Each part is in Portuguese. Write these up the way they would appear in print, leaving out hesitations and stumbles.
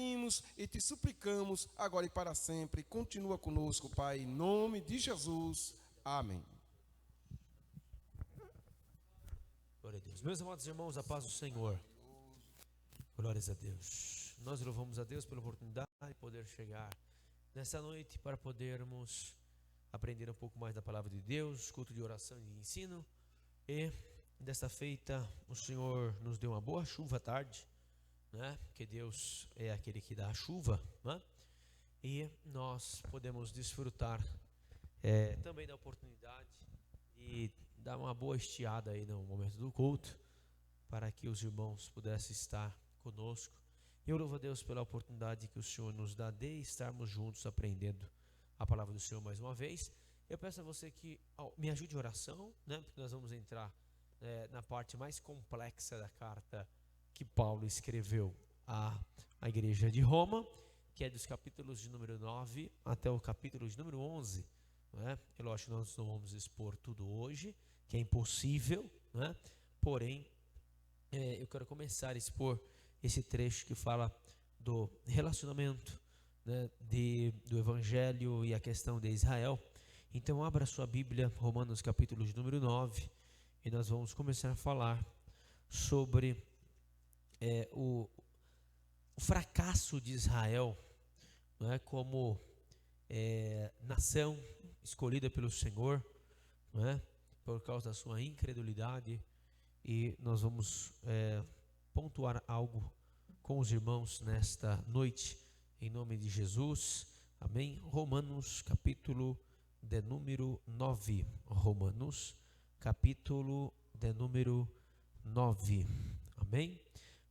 pedimos e te suplicamos, agora e para sempre. Continua conosco, Pai, em nome de Jesus. Amém. Glória a Deus. Meus amados irmãos, a paz do Senhor. Glórias a Deus. Nós louvamos a Deus pela oportunidade de poder chegar nessa noite para podermos aprender um pouco mais da palavra de Deus, culto de oração e de ensino. E desta feita o Senhor nos deu uma boa chuva à tarde, né? Porque Deus é aquele que dá a chuva, né? E nós podemos desfrutar também da oportunidade de dar uma boa estiada aí no momento do culto, para que os irmãos pudessem estar conosco. Eu louvo a Deus pela oportunidade que o Senhor nos dá de estarmos juntos aprendendo a palavra do Senhor mais uma vez. Eu peço a você que me ajude em oração, né? Porque nós vamos entrar na parte mais complexa da carta que Paulo escreveu à igreja de Roma, que é dos capítulos de número 9 até o capítulo de número 11. Né? É lógico que nós não vamos expor tudo hoje, que é impossível, né? Porém, eu quero começar a expor esse trecho que fala do relacionamento, né, do Evangelho e a questão de Israel. Então abra sua Bíblia, Romanos capítulo de número 9, e nós vamos começar a falar sobre o fracasso de Israel, não é, como nação escolhida pelo Senhor, não é, por causa da sua incredulidade. E nós vamos pontuar algo com os irmãos nesta noite, em nome de Jesus, amém? Romanos capítulo de número 9, Romanos capítulo de número 9, amém?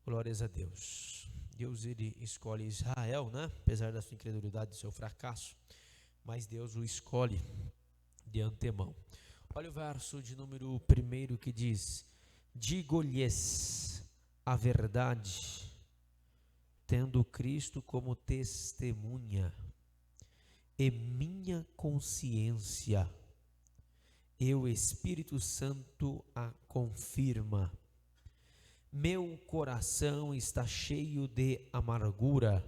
Glórias a Deus. Deus, ele escolhe Israel, né? Apesar da sua incredulidade, do seu fracasso, mas Deus o escolhe de antemão. Olha o verso de número 1 que diz: digo-lhes a verdade, tendo Cristo como testemunha, e minha consciência, e o Espírito Santo a confirma. Meu coração está cheio de amargura,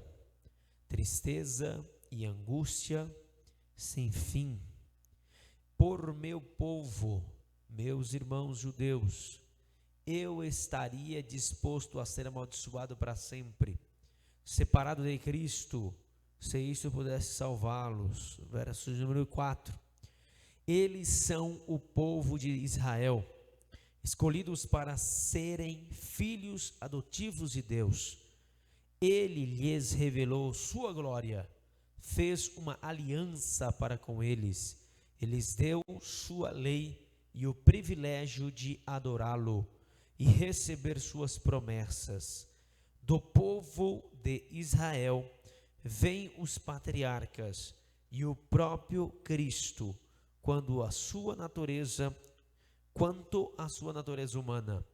tristeza e angústia sem fim. Por meu povo, meus irmãos judeus, eu estaria disposto a ser amaldiçoado para sempre, separado de Cristo, se isso pudesse salvá-los. Verso número 4. Eles são o povo de Israel, escolhidos para serem filhos adotivos de Deus. Ele lhes revelou sua glória, fez uma aliança para com eles, lhes deu sua lei e o privilégio de adorá-lo e receber suas promessas. Do povo de Israel vêm os patriarcas e o próprio Cristo, quanto à sua natureza humana,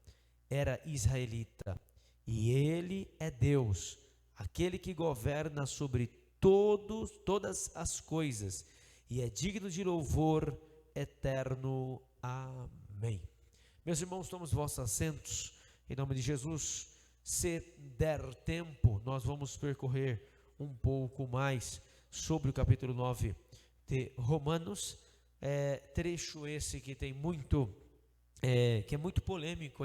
era israelita, e ele é Deus, aquele que governa sobre todas as coisas, e é digno de louvor eterno. Amém. Meus irmãos, tomemos vossos assentos, em nome de Jesus. Se der tempo, nós vamos percorrer um pouco mais sobre o capítulo 9 de Romanos, trecho esse que tem muito, que é muito polêmico,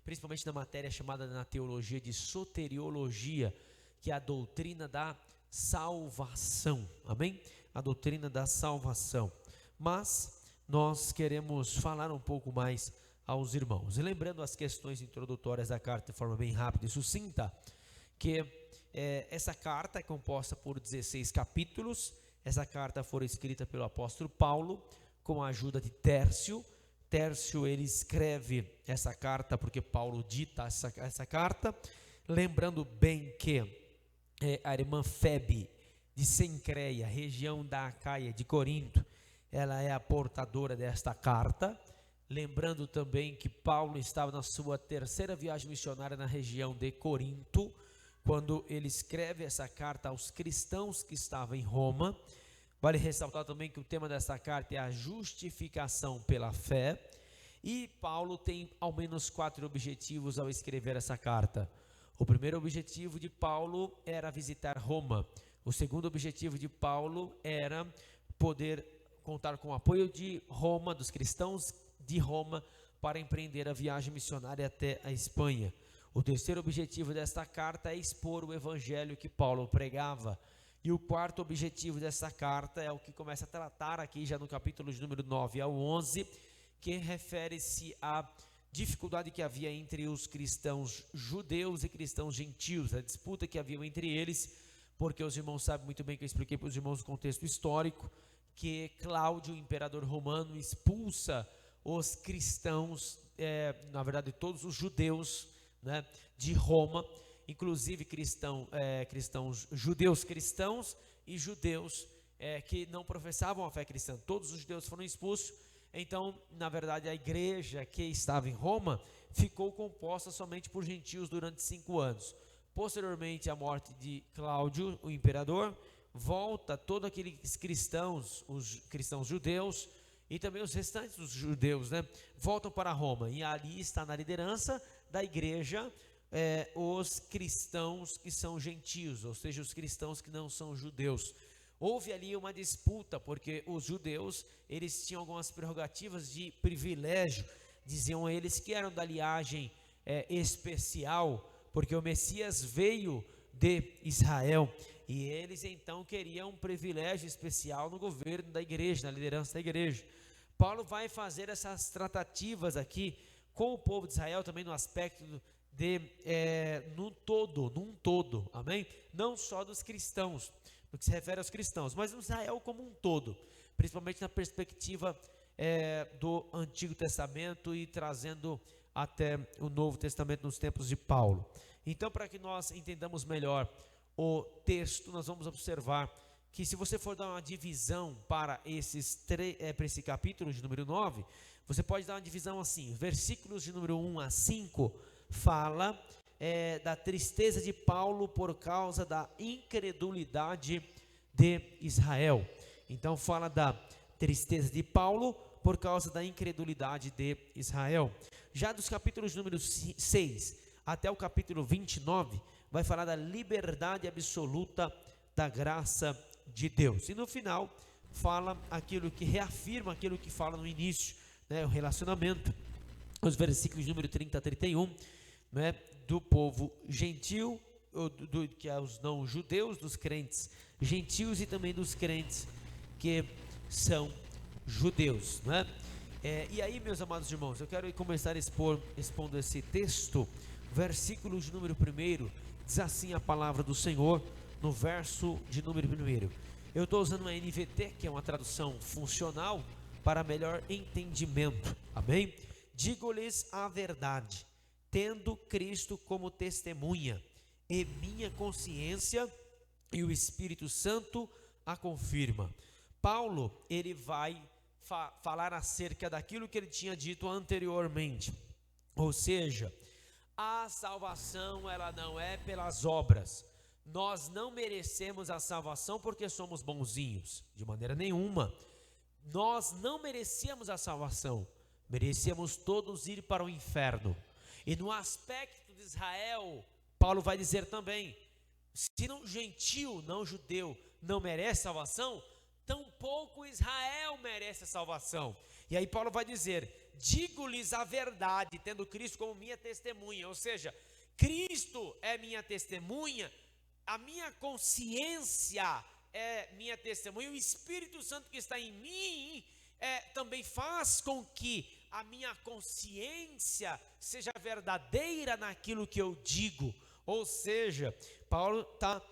principalmente na matéria chamada na teologia de soteriologia, que é a doutrina da salvação, amém? A doutrina da salvação. Mas nós queremos falar um pouco mais aos irmãos, e lembrando as questões introdutórias da carta de forma bem rápida e sucinta, que essa carta é composta por 16 capítulos. Essa carta foi escrita pelo apóstolo Paulo com a ajuda de Tércio. Tércio, ele escreve essa carta porque Paulo dita essa carta, lembrando bem que a irmã Febe de Cencreia, região da Acaia, de Corinto, ela é a portadora desta carta. Lembrando também que Paulo estava na sua terceira viagem missionária na região de Corinto, quando ele escreve essa carta aos cristãos que estavam em Roma. Vale ressaltar também que o tema dessa carta é a justificação pela fé, e Paulo tem ao menos 4 objetivos ao escrever essa carta. O primeiro objetivo de Paulo era visitar Roma. O segundo objetivo de Paulo era poder contar com o apoio de Roma, dos cristãos de Roma, para empreender a viagem missionária até a Espanha. O terceiro objetivo desta carta é expor o evangelho que Paulo pregava. E o quarto objetivo dessa carta é o que começa a tratar aqui já no capítulo de número 9 ao 11, que refere-se à dificuldade que havia entre os cristãos judeus e cristãos gentios, a disputa que havia entre eles, porque os irmãos sabem muito bem que eu expliquei para os irmãos o contexto histórico, que Cláudio, o imperador romano, expulsa os cristãos, na verdade todos os judeus, né, de Roma, inclusive judeus cristãos e judeus que não professavam a fé cristã. Todos os judeus foram expulsos. Então, na verdade, a igreja que estava em Roma ficou composta somente por gentios durante 5 anos. Posteriormente à morte de Cláudio, o imperador, volta todos aqueles cristãos, os cristãos judeus e também os restantes dos judeus, né, voltam para Roma. E ali está na liderança da igreja os cristãos que são gentios, ou seja, os cristãos que não são judeus. Houve ali uma disputa, porque os judeus, eles tinham algumas prerrogativas de privilégio, diziam eles que eram da linhagem especial, porque o Messias veio de Israel, e eles então queriam um privilégio especial no governo da igreja, na liderança da igreja. Paulo vai fazer essas tratativas aqui com o povo de Israel, também no aspecto num todo, amém? Não só dos cristãos, no que se refere aos cristãos, mas no Israel como um todo, principalmente na perspectiva do Antigo Testamento e trazendo até o Novo Testamento nos tempos de Paulo. Então, para que nós entendamos melhor o texto, nós vamos observar que, se você for dar uma divisão para esse capítulo de número 9, você pode dar uma divisão assim: versículos de número 1 a 5 fala da tristeza de Paulo por causa da incredulidade de Israel. Então fala da tristeza de Paulo por causa da incredulidade de Israel. Já dos capítulos número 6 até o capítulo 29, vai falar da liberdade absoluta da graça de Deus. E no final, fala aquilo que reafirma aquilo que fala no início, né, o relacionamento, os versículos número 30 a 31, né, do povo gentil, que é os não judeus, dos crentes gentios e também dos crentes que são judeus, né? E aí, meus amados irmãos, eu quero começar expondo esse texto. Versículo de número 1, diz assim a palavra do Senhor, no verso de número 1. Eu estou usando uma NVT, que é uma tradução funcional, para melhor entendimento, amém? Digo-lhes a verdade, tendo Cristo como testemunha, e minha consciência e o Espírito Santo a confirma. Paulo, ele vai falar acerca daquilo que ele tinha dito anteriormente, ou seja, a salvação, ela não é pelas obras. Nós não merecemos a salvação porque somos bonzinhos, de maneira nenhuma. Nós não merecíamos a salvação, merecíamos todos ir para o inferno. E no aspecto de Israel, Paulo vai dizer também: se um gentil, não judeu, não merece salvação, tampouco Israel merece a salvação. E aí Paulo vai dizer: digo-lhes a verdade, tendo Cristo como minha testemunha. Ou seja, Cristo é minha testemunha, a minha consciência é minha testemunha, o Espírito Santo que está em mim também faz com que a minha consciência seja verdadeira naquilo que eu digo. Ou seja, Paulo está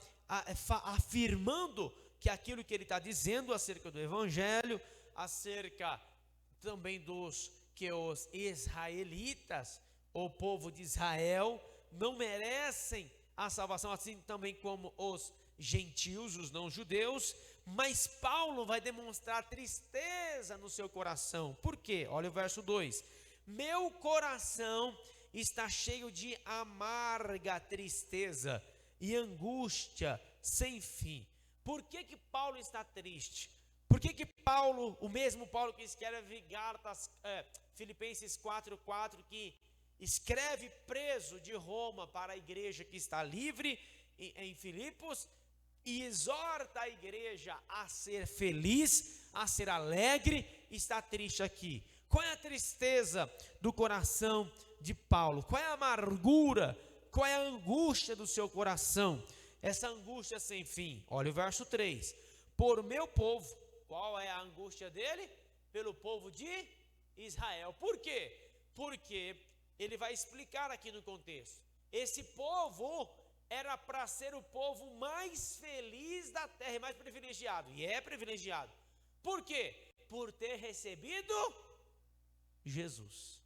afirmando que aquilo que ele está dizendo acerca do Evangelho, acerca também dos que os israelitas, o povo de Israel, não merecem a salvação, assim também como os gentios, os não judeus. Mas Paulo vai demonstrar tristeza no seu coração. Por quê? Olha o verso 2: meu coração está cheio de amarga tristeza e angústia sem fim. Por que Paulo está triste? Por que Paulo, o mesmo Paulo que escreve Filipenses 4:4, que escreve preso de Roma para a igreja que está livre em Filipos e exorta a igreja a ser feliz, a ser alegre, está triste aqui. Qual é a tristeza do coração de Paulo? Qual é a amargura? Qual é a angústia do seu coração? Essa angústia sem fim. Olha o verso 3. Por meu povo. Qual é a angústia dele? Pelo povo de Israel. Por quê? Porque ele vai explicar aqui no contexto. Esse povo era para ser o povo mais feliz da terra e mais privilegiado. E é privilegiado. Por quê? Por ter recebido Jesus.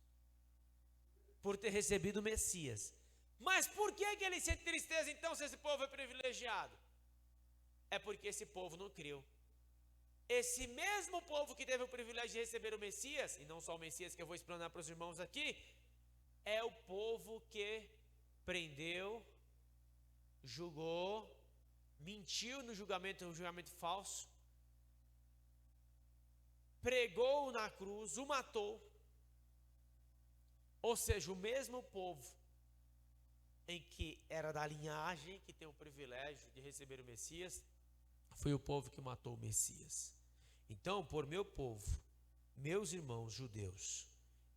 Por ter recebido o Messias. Mas por que ele sente tristeza então se esse povo é privilegiado? É porque esse povo não creu. Esse mesmo povo que teve o privilégio de receber o Messias, e não só o Messias que eu vou explanar para os irmãos aqui, é o povo que prendeu, julgou, mentiu no julgamento, um julgamento falso, pregou na cruz, o matou. Ou seja, o mesmo povo em que era da linhagem, que tem o privilégio de receber o Messias, foi o povo que matou o Messias. Então, por meu povo, meus irmãos judeus,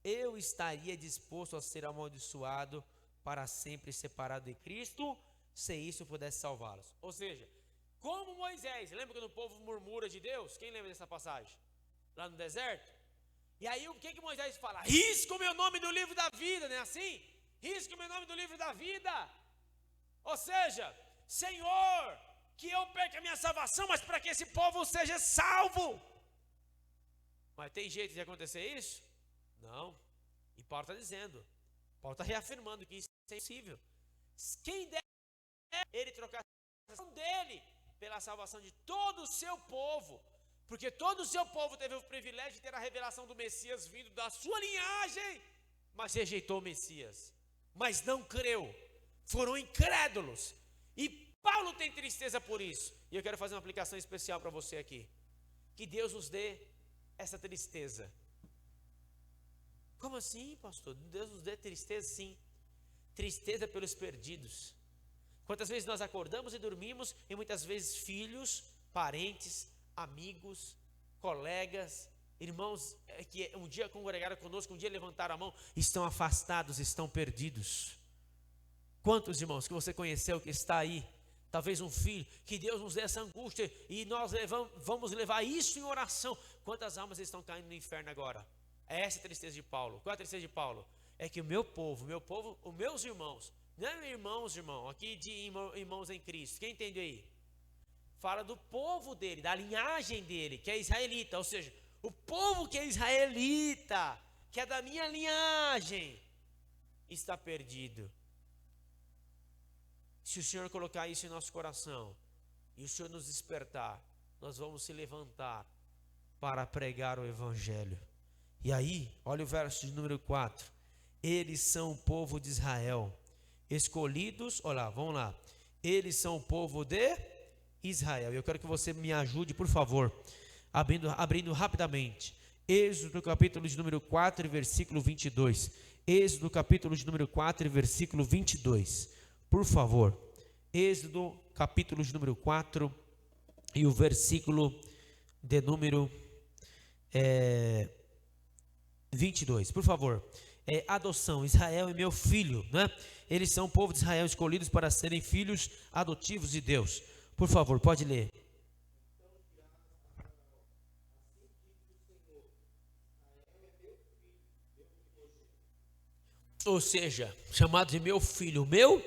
eu estaria disposto a ser amaldiçoado para sempre separado de Cristo, se isso pudesse salvá-los. Ou seja, como Moisés, lembra quando o povo murmura de Deus? Quem lembra dessa passagem? Lá no deserto? E aí o que Moisés fala? Risca o meu nome do livro da vida, não é assim? Risca o meu nome do livro da vida. Ou seja, Senhor, que eu perca a minha salvação, mas para que esse povo seja salvo. Mas tem jeito de acontecer isso? Não. E Paulo está dizendo, Paulo está reafirmando que isso é impossível. Quem deve ele trocar a salvação dele pela salvação de todo o seu povo, porque todo o seu povo teve o privilégio de ter a revelação do Messias vindo da sua linhagem, mas rejeitou o Messias, mas não creu, foram incrédulos. E Paulo tem tristeza por isso. E eu quero fazer uma aplicação especial para você aqui. Que Deus nos dê essa tristeza. Como assim, pastor? Deus nos dê tristeza? Sim. Tristeza pelos perdidos. Quantas vezes nós acordamos e dormimos, e muitas vezes filhos, parentes, amigos, colegas, irmãos que um dia congregaram conosco, um dia levantaram a mão, estão afastados, estão perdidos. Quantos irmãos que você conheceu que está aí? Talvez um filho, que Deus nos dê essa angústia e nós vamos levar isso em oração. Quantas almas estão caindo no inferno agora? É essa a tristeza de Paulo. Qual é a tristeza de Paulo? É que o meu povo, os meus irmãos, não é irmãos, irmão, aqui de irmãos em Cristo, quem entende aí? Fala do povo dele, da linhagem dele, que é israelita, ou seja, o povo que é israelita, que é da minha linhagem, está perdido. Se o Senhor colocar isso em nosso coração, e o Senhor nos despertar, nós vamos se levantar para pregar o Evangelho. E aí, olha o verso de número 4, eles são o povo de Israel, escolhidos, olha lá, vamos lá, eles são o povo de Israel. Eu quero que você me ajude, por favor, abrindo rapidamente, Êxodo capítulo de número 4, versículo 22, Êxodo capítulo de número 4, versículo 22, por favor, Êxodo capítulo de número 4 e o versículo de número 22, por favor. Adoção, Israel é meu filho, né? Eles são o povo de Israel escolhidos para serem filhos adotivos de Deus. Por favor, pode ler. Ou seja, chamado de meu filho, meu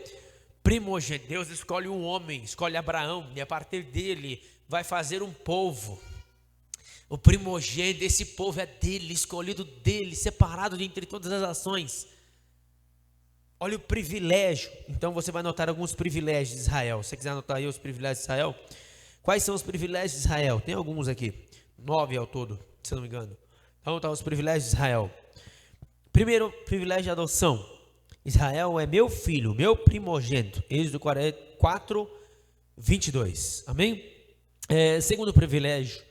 primogênito. Deus escolhe um homem, escolhe Abraão, e a partir dele vai fazer um povo. O primogênito, esse povo é dele, escolhido dele, separado de entre todas as nações. Olha o privilégio. Então você vai anotar alguns privilégios de Israel. Se você quiser anotar aí os privilégios de Israel. Quais são os privilégios de Israel? Tem alguns aqui, 9 ao todo, se não me engano. Então tá os privilégios de Israel. Primeiro, privilégio de adoção. Israel é meu filho, meu primogênito. Êxodo 4, 22. Amém? Segundo privilégio,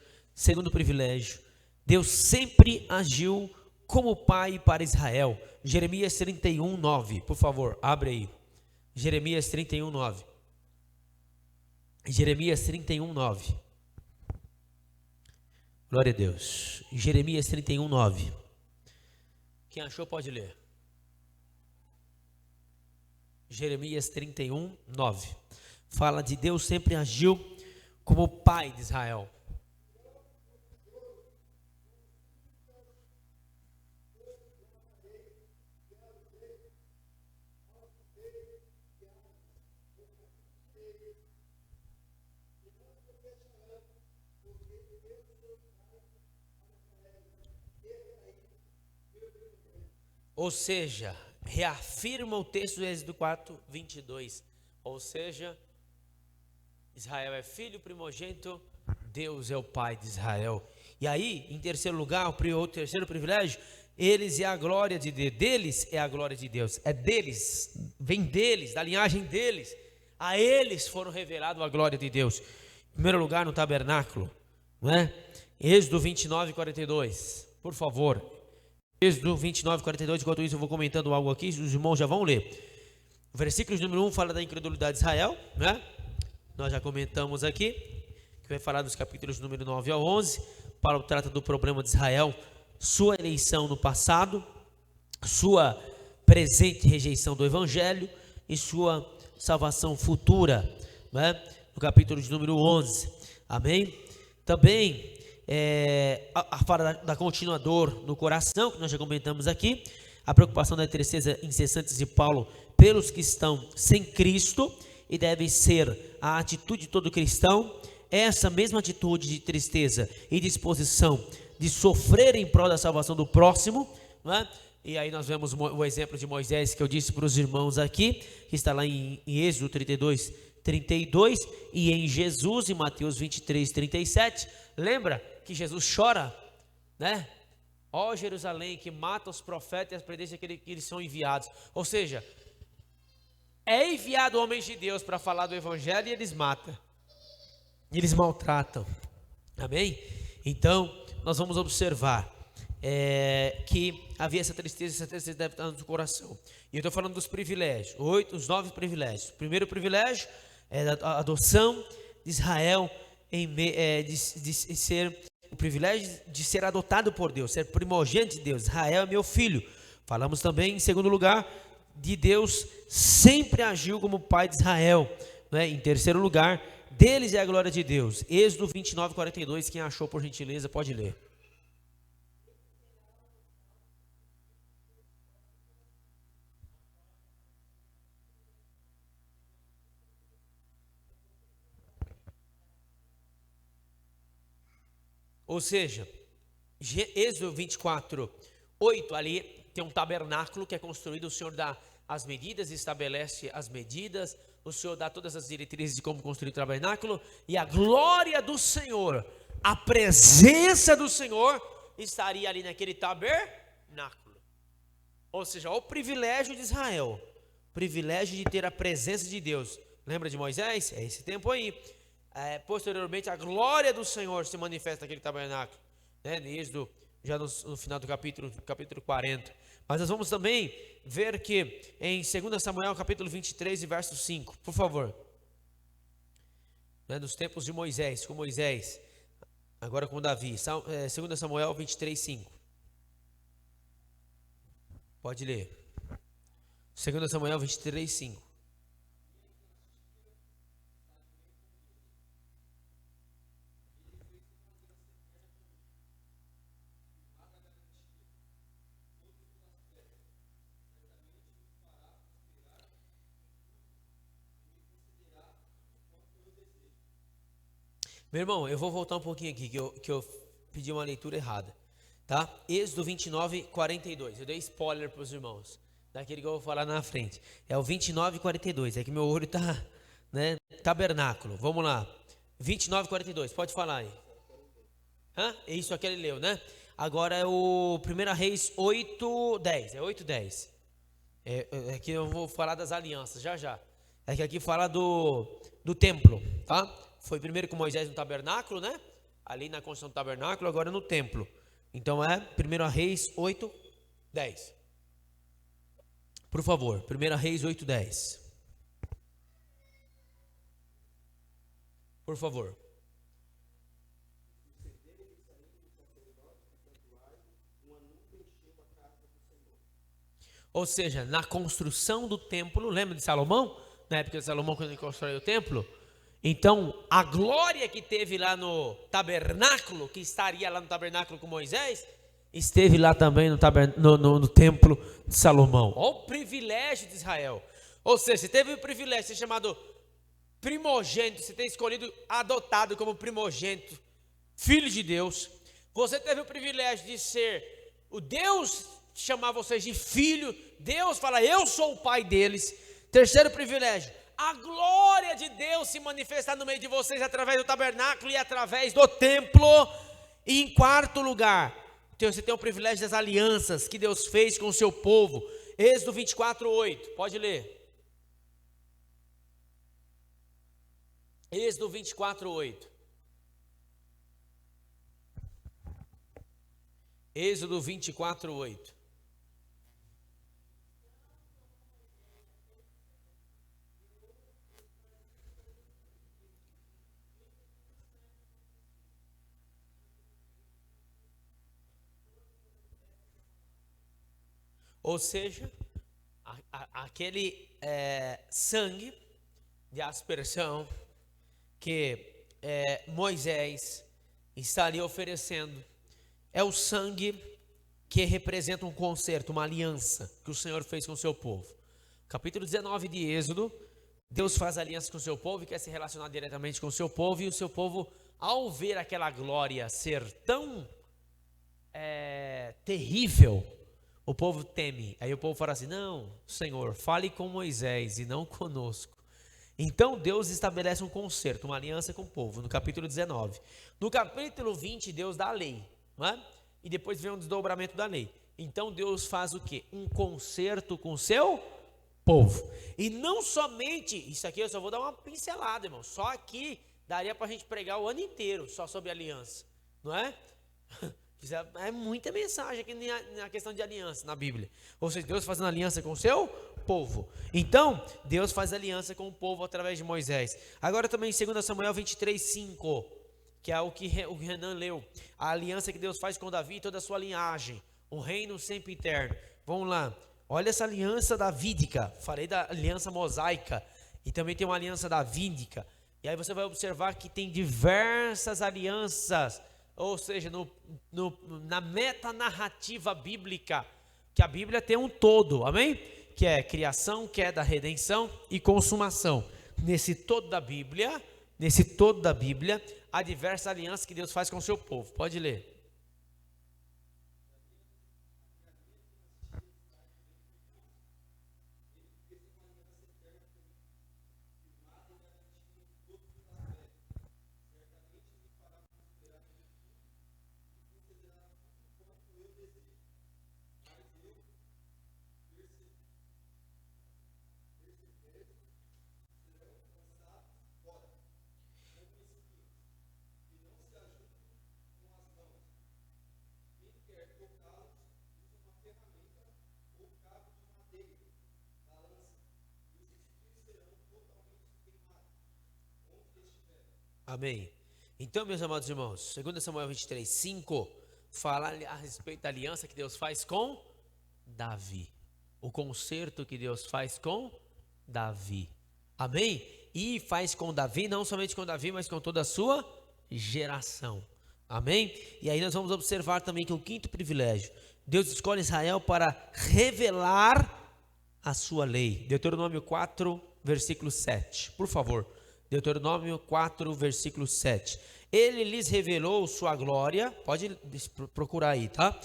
Deus sempre agiu como pai para Israel. Jeremias 31, 9. Por favor, abre aí. Jeremias 31, 9. Jeremias 31, 9. Glória a Deus. Jeremias 31, 9. Quem achou pode ler. Jeremias 31, 9. Fala de Deus sempre agiu como pai de Israel. Ou seja, reafirma o texto do Êxodo 4, 22. Ou seja, Israel é filho primogênito, Deus é o pai de Israel. E aí, em terceiro lugar, o terceiro privilégio, eles é a glória de Deus. Deles é a glória de Deus. É deles, vem deles, da linhagem deles. A eles foram revelado a glória de Deus. Em primeiro lugar, no tabernáculo, não é? Êxodo 29, 42. Por favor. Êxodo 29, 42, enquanto isso eu vou comentando algo aqui, os irmãos já vão ler. O versículo número 1 fala da incredulidade de Israel, né? Nós já comentamos aqui, que vai falar dos capítulos número 9 ao 11, Paulo trata do problema de Israel, sua eleição no passado, sua presente rejeição do evangelho e sua salvação futura, né? No capítulo de número 11, amém? Também fala da continuador no coração, que nós já comentamos aqui, a preocupação da tristeza incessante de Paulo pelos que estão sem Cristo, e deve ser a atitude de todo cristão, essa mesma atitude de tristeza e disposição de sofrer em prol da salvação do próximo, não é? E aí nós vemos o exemplo de Moisés, que eu disse para os irmãos aqui, que está lá em Êxodo 32, 32, e em Jesus, em Mateus 23, 37, lembra que Jesus chora, né? Ó Jerusalém, que mata os profetas e as predestas que eles são enviados. Ou seja, é enviado homens de Deus para falar do evangelho e eles matam, eles maltratam, amém? Então, nós vamos observar que havia essa tristeza deve estar no coração. E eu estou falando dos privilégios, os 9 privilégios. O primeiro privilégio é a adoção de Israel, de ser o privilégio de ser adotado por Deus, ser primogênito de Deus. Israel é meu filho. Falamos também, em segundo lugar, de Deus sempre agiu como pai de Israel, né? Em terceiro lugar, deles é a glória de Deus. Êxodo 29, 42, quem achou por gentileza pode ler. Ou seja, Êxodo 24, 8, ali tem um tabernáculo que é construído, o Senhor dá as medidas, estabelece as medidas, o Senhor dá todas as diretrizes de como construir o tabernáculo, e a glória do Senhor, a presença do Senhor, estaria ali naquele tabernáculo. Ou seja, o privilégio de Israel, privilégio de ter a presença de Deus. Lembra de Moisés? É esse tempo aí. Posteriormente, a glória do Senhor se manifesta naquele tabernáculo, né? Êxodo, já no final do capítulo 40. Mas nós vamos também ver que em 2 Samuel, capítulo 23 e verso 5, por favor. Né? Nos tempos de Moisés, com Moisés, agora com Davi, 2 Samuel 23, 5. Pode ler. 2 Samuel 23, 5. Meu irmão, eu vou voltar um pouquinho aqui, que eu pedi uma leitura errada, tá? Êxodo 29, 42, eu dei spoiler para os irmãos, daquele que eu vou falar na frente, é o 29, 42, é que meu olho tá, né, tabernáculo, vamos lá, 29, 42, pode falar aí. É isso aqui ele leu, né? Agora é o 1 Reis 8, 10, é 8, 10, é que eu vou falar das alianças, já, é que aqui fala do templo, tá? Foi primeiro com Moisés no tabernáculo, né? Ali na construção do tabernáculo, agora no templo. Então é 1 Reis 8, 10. Por favor, 1 Reis 8, 10. Por favor. Ou seja, na construção do templo, lembra de Salomão? Na época de Salomão, quando ele construiu o templo. Então, a glória que teve lá no tabernáculo, que estaria lá no tabernáculo com Moisés, esteve lá também no templo de Salomão. Olha o privilégio de Israel. Ou seja, você teve o privilégio de ser chamado primogênito, você ter escolhido, adotado como primogênito, filho de Deus. Você teve o privilégio de ser o Deus, chamar vocês de filho. Deus fala, eu sou o pai deles. Terceiro privilégio, a glória de Deus se manifestar no meio de vocês através do tabernáculo e através do templo. E em quarto lugar, você tem o privilégio das alianças que Deus fez com o seu povo. Êxodo 24, 8, pode ler. Êxodo 24, 8. Êxodo 24, 8. Ou seja, aquele sangue de aspersão que Moisés estaria oferecendo é o sangue que representa um concerto, uma aliança que o Senhor fez com o seu povo. Capítulo 19 de Êxodo, Deus faz aliança com o seu povo e quer se relacionar diretamente com o seu povo, e o seu povo, ao ver aquela glória ser tão terrível, o povo teme. Aí o povo fala assim, não, Senhor, fale com Moisés e não conosco. Então Deus estabelece um concerto, uma aliança com o povo, no capítulo 19. No capítulo 20, Deus dá a lei, não é? E depois vem um desdobramento da lei. Então Deus faz o quê? Um concerto com o seu povo. E não somente, isso aqui eu só vou dar uma pincelada, irmão. Só aqui daria para a gente pregar o ano inteiro só sobre aliança, não é? É muita mensagem aqui na questão de aliança na Bíblia. Ou seja, Deus fazendo aliança com o seu povo. Então, Deus faz aliança com o povo através de Moisés. Agora também em 2 Samuel 23, 5, que é o que o Renan leu. A aliança que Deus faz com Davi e toda a sua linhagem. Um reino sempre eterno. Vamos lá. Olha essa aliança davídica. Falei da aliança mosaica. E também tem uma aliança davídica. E aí você vai observar que tem diversas alianças. Ou seja, na metanarrativa bíblica, que a Bíblia tem um todo, amém? Que é criação, queda, redenção e consumação. Nesse todo da Bíblia, há diversas alianças que Deus faz com o seu povo. Pode ler. Amém. Então, meus amados irmãos, 2 Samuel 23, 5, fala a respeito da aliança que Deus faz com Davi. O concerto que Deus faz com Davi. Amém? E faz com Davi, não somente com Davi, mas com toda a sua geração. Amém? E aí nós vamos observar também que o quinto privilégio, Deus escolhe Israel para revelar a sua lei. Deuteronômio 4, versículo 7. Por favor. Deuteronômio 4, versículo 7. Ele lhes revelou sua glória. Pode procurar aí, tá?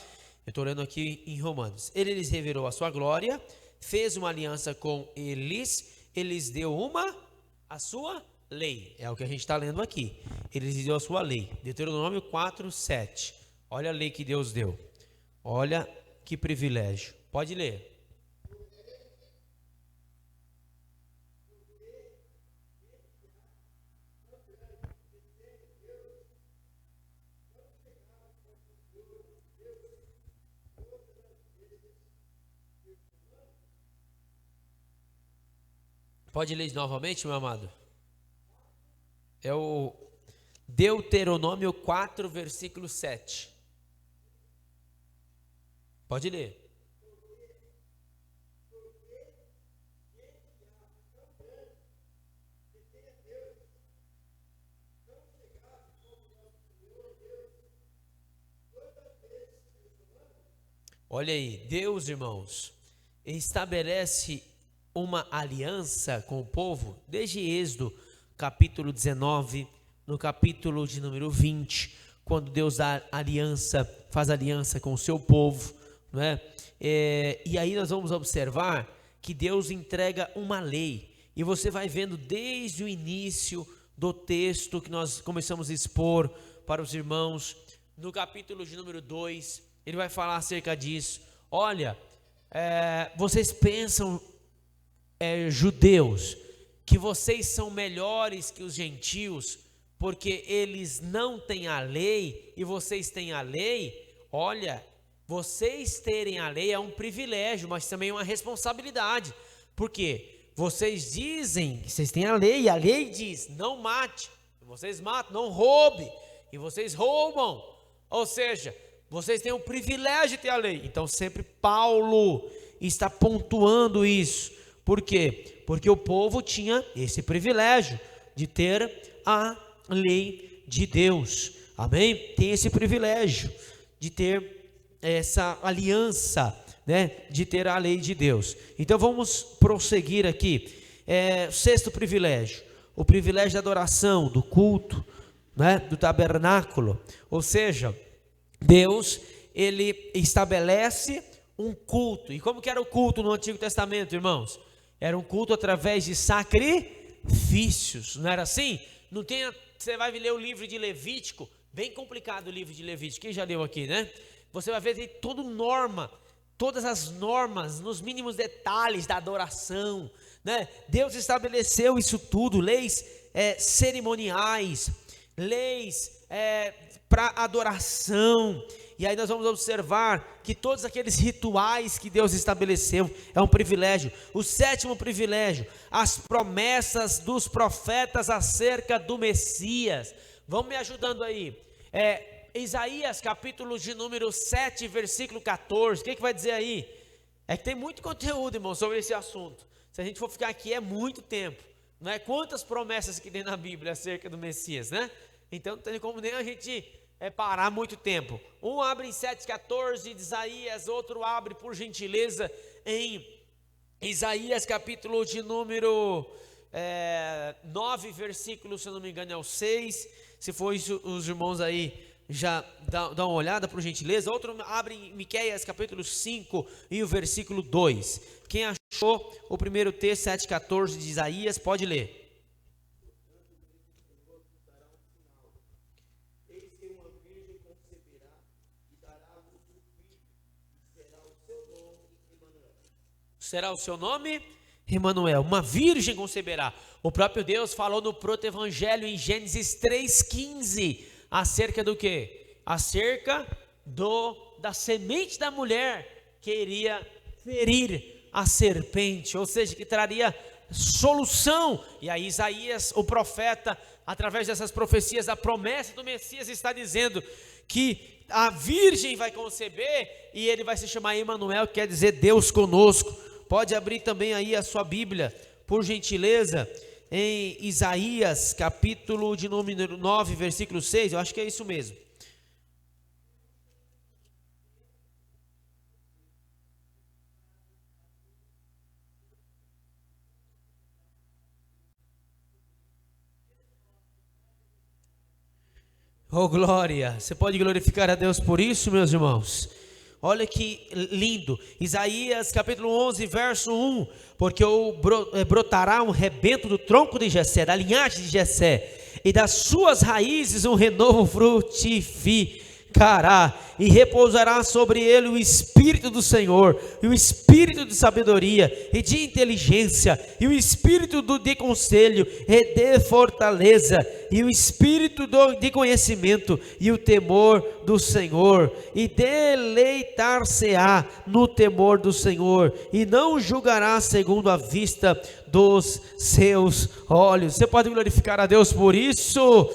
Eu estou lendo aqui em Romanos. Ele lhes revelou a sua glória, fez uma aliança com eles, ele lhes deu a sua lei. É o que a gente está lendo aqui. Ele lhes deu a sua lei. Deuteronômio 4, 7. Olha a lei que Deus deu. Olha que privilégio. Pode ler. Pode ler novamente, meu amado? É o Deuteronômio 4, versículo 7. Pode ler. Olha aí, Deus, irmãos, estabelece uma aliança com o povo desde Êxodo, capítulo 19, no capítulo de número 20, quando Deus dá aliança, faz aliança com o seu povo, não é? E aí nós vamos observar que Deus entrega uma lei, e você vai vendo desde o início do texto que nós começamos a expor para os irmãos, no capítulo de número 2, ele vai falar acerca disso. Olha, vocês pensam, judeus, que vocês são melhores que os gentios, porque eles não têm a lei e vocês têm a lei. Olha, vocês terem a lei é um privilégio, mas também uma responsabilidade, porque vocês dizem que vocês têm a lei, e a lei diz, não mate, vocês matam, não roube, e vocês roubam, ou seja, vocês têm o privilégio de ter a lei. Então sempre Paulo está pontuando isso. Por quê? Porque o povo tinha esse privilégio de ter a lei de Deus. Amém? Tem esse privilégio de ter essa aliança, né? De ter a lei de Deus. Então vamos prosseguir aqui. Sexto privilégio. O privilégio da adoração, do culto, né? Do tabernáculo. Ou seja, Deus, ele estabelece um culto. E como que era o culto no Antigo Testamento, irmãos? Era um culto através de sacrifícios, não era assim? Não tem, você vai ler o livro de Levítico, bem complicado o livro de Levítico, quem já leu aqui, né? Você vai ver tem todas as normas, nos mínimos detalhes da adoração, né? Deus estabeleceu isso tudo, leis cerimoniais, leis para adoração. E aí nós vamos observar que todos aqueles rituais que Deus estabeleceu é um privilégio. O sétimo privilégio, as promessas dos profetas acerca do Messias. Vão me ajudando aí. Isaías capítulo de número 7, versículo 14. O que vai dizer aí? É que tem muito conteúdo, irmão, sobre esse assunto. Se a gente for ficar aqui é muito tempo, não é? Quantas promessas que tem na Bíblia acerca do Messias, né? Então não tem como nem a gente parar muito tempo. Um abre em 7,14 de Isaías, outro abre por gentileza em Isaías capítulo de número 9, versículo, se eu não me engano é o 6, se for isso, os irmãos aí já dá uma olhada por gentileza. Outro abre em Miqueias capítulo 5 e o versículo 2. Quem achou o primeiro texto, 7,14 de Isaías, pode ler. Será o seu nome? Emanuel. Uma virgem conceberá. O próprio Deus falou no proto-evangelho em Gênesis 3,15 acerca do quê? Acerca da semente da mulher que iria ferir a serpente, ou seja, que traria solução. E aí Isaías, o profeta, através dessas profecias, a promessa do Messias está dizendo que a virgem vai conceber e ele vai se chamar Emanuel, que quer dizer Deus conosco. Pode abrir também aí a sua Bíblia, por gentileza, em Isaías, capítulo de número 9, versículo 6, eu acho que é isso mesmo. Oh glória, você pode glorificar a Deus por isso, meus irmãos? Olha que lindo, Isaías capítulo 11, verso 1, porque brotará um rebento do tronco de Jessé, da linhagem de Jessé, e das suas raízes um renovo frutificará. e repousará sobre ele o Espírito do Senhor, e o Espírito de sabedoria e de inteligência, e o Espírito de conselho e de fortaleza, e o Espírito de conhecimento e o temor do Senhor, e deleitar-se-á no temor do Senhor, e não julgará segundo a vista dos seus olhos. Você pode glorificar a Deus por isso,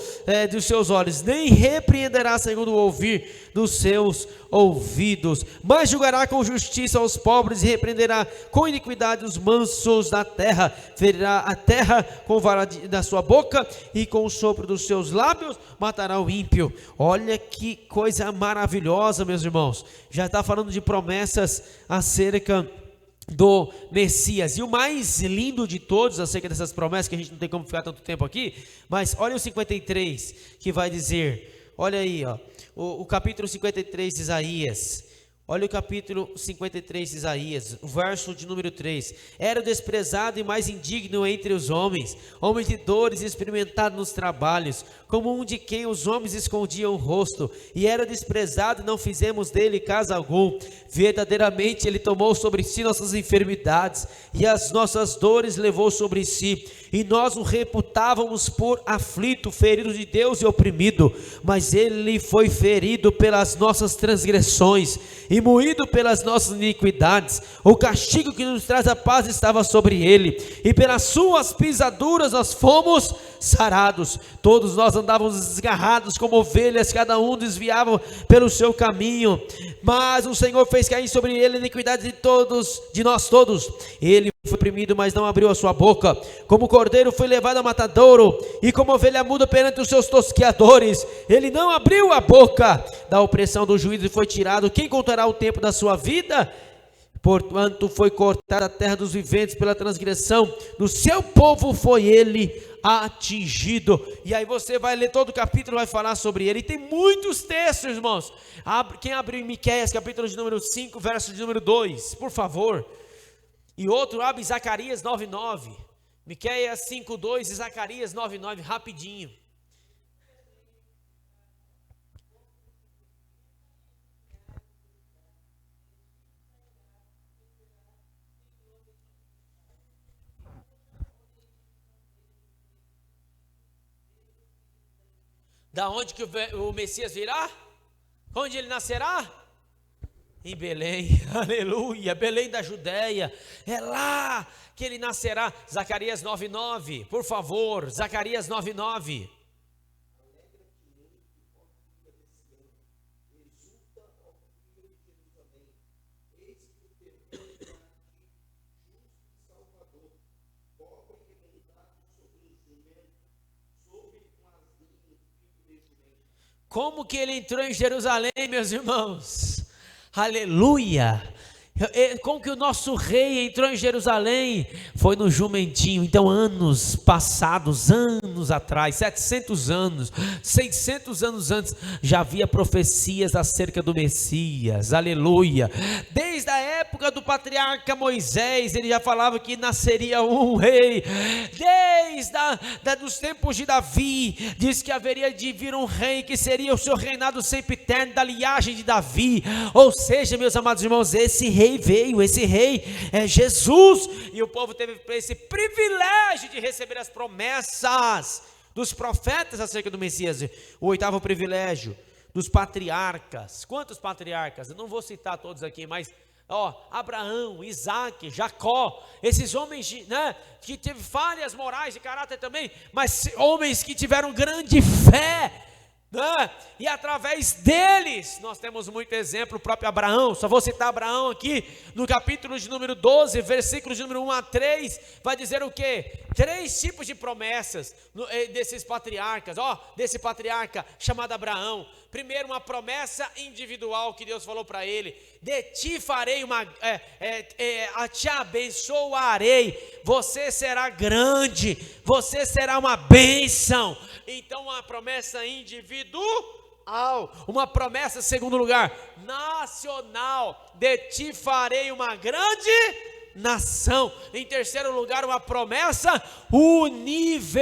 dos seus olhos, nem repreenderá segundo o ouvir dos seus ouvidos, mas julgará com justiça aos pobres e repreenderá com iniquidade os mansos da terra, ferirá a terra com vara da sua boca e com o sopro dos seus lábios matará o ímpio. Olha que coisa maravilhosa, meus irmãos, já está falando de promessas acerca do Messias, e o mais lindo de todos acerca dessas promessas, que a gente não tem como ficar tanto tempo aqui, mas olha o 53, que vai dizer, olha aí, ó, o capítulo 53 de Isaías, olha o capítulo 53 de Isaías, o verso de número 3, era o desprezado e mais indigno entre os homens, homem de dores, experimentado nos trabalhos, como um de quem os homens escondiam o rosto, e era desprezado e não fizemos dele caso algum. Verdadeiramente ele tomou sobre si nossas enfermidades, e as nossas dores levou sobre si, e nós o reputávamos por aflito, ferido de Deus e oprimido, mas ele foi ferido pelas nossas transgressões, e moído pelas nossas iniquidades. O castigo que nos traz a paz estava sobre ele, e pelas suas pisaduras nós fomos sarados. Todos nós andávamos desgarrados como ovelhas, cada um desviava pelo seu caminho, mas o Senhor fez cair sobre ele a iniquidade de nós todos. Ele foi oprimido, mas não abriu a sua boca. Como cordeiro foi levado a matadouro, e como ovelha muda perante os seus tosqueadores, ele não abriu a boca. Da opressão do juízo foi tirado. Quem contará o tempo da sua vida? Porquanto foi cortada a terra dos viventes pela transgressão do seu povo, foi ele atingido. E aí você vai ler todo o capítulo, vai falar sobre ele, e tem muitos textos, irmãos. Quem abriu em Miqueias, capítulo de número 5, verso de número 2, por favor. E outro abre Zacarias 9:9, Miqueias 5:2 e Zacarias 9:9, rapidinho. Da onde que o Messias virá? Onde ele nascerá? Em Belém, aleluia, Belém da Judéia, é lá que ele nascerá. Zacarias 9:9, por favor, Zacarias 9:9. Como que ele entrou em Jerusalém, meus irmãos? Aleluia! Como que o nosso rei entrou em Jerusalém? Foi no jumentinho. Então anos passados, anos atrás, 700 anos, 600 anos antes, já havia profecias acerca do Messias, aleluia. Desde a época do patriarca Moisés, ele já falava que nasceria um rei. Desde dos tempos de Davi, diz que haveria de vir um rei, que seria o seu reinado sempre eterno, da linhagem de Davi. Ou seja, meus amados irmãos, esse rei veio, esse rei é Jesus, e o povo teve esse privilégio de receber as promessas dos profetas acerca do Messias. O oitavo privilégio dos patriarcas. Quantos patriarcas? Eu não vou citar todos aqui, mas Abraão, Isaac, Jacó, esses homens que teve falhas morais de caráter também, mas homens que tiveram grande fé, e através deles nós temos muito exemplo. O próprio Abraão, só vou citar Abraão aqui no capítulo de número 12, versículos de número 1 a 3, vai dizer o quê? 3 tipos de promessas desses patriarcas, desse patriarca chamado Abraão. Primeiro, uma promessa individual que Deus falou para ele: de ti farei te abençoarei, você será grande, você será uma bênção. Então, uma promessa individual. Uma promessa, em segundo lugar, nacional: de ti farei uma grande nação. Em terceiro lugar, uma promessa universal: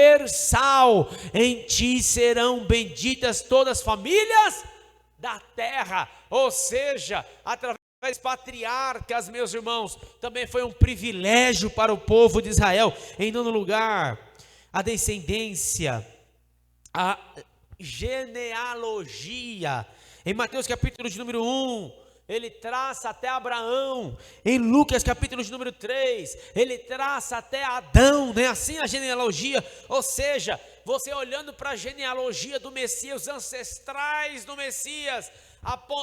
em ti serão benditas todas as famílias da terra, ou seja, através dos patriarcas, meus irmãos, também foi um privilégio para o povo de Israel. Em nono lugar, a descendência, a genealogia. Em Mateus capítulo de número 1, ele traça até Abraão. Em Lucas capítulo de número 3, ele traça até Adão, né? Assim a genealogia, ou seja, você olhando para a genealogia do Messias, os ancestrais do Messias,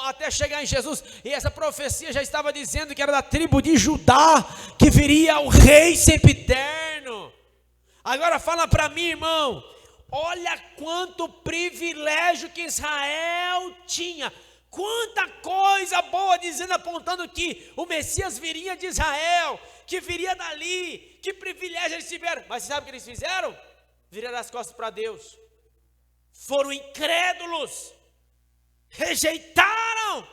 até chegar em Jesus, e essa profecia já estava dizendo que era da tribo de Judá, que viria o rei sempiterno. Agora fala para mim, irmão, olha quanto privilégio que Israel tinha, quanta coisa boa dizendo, apontando que o Messias viria de Israel, que viria dali, que privilégio eles tiveram. Mas sabe o que eles fizeram? Viraram as costas para Deus, foram incrédulos, rejeitaram.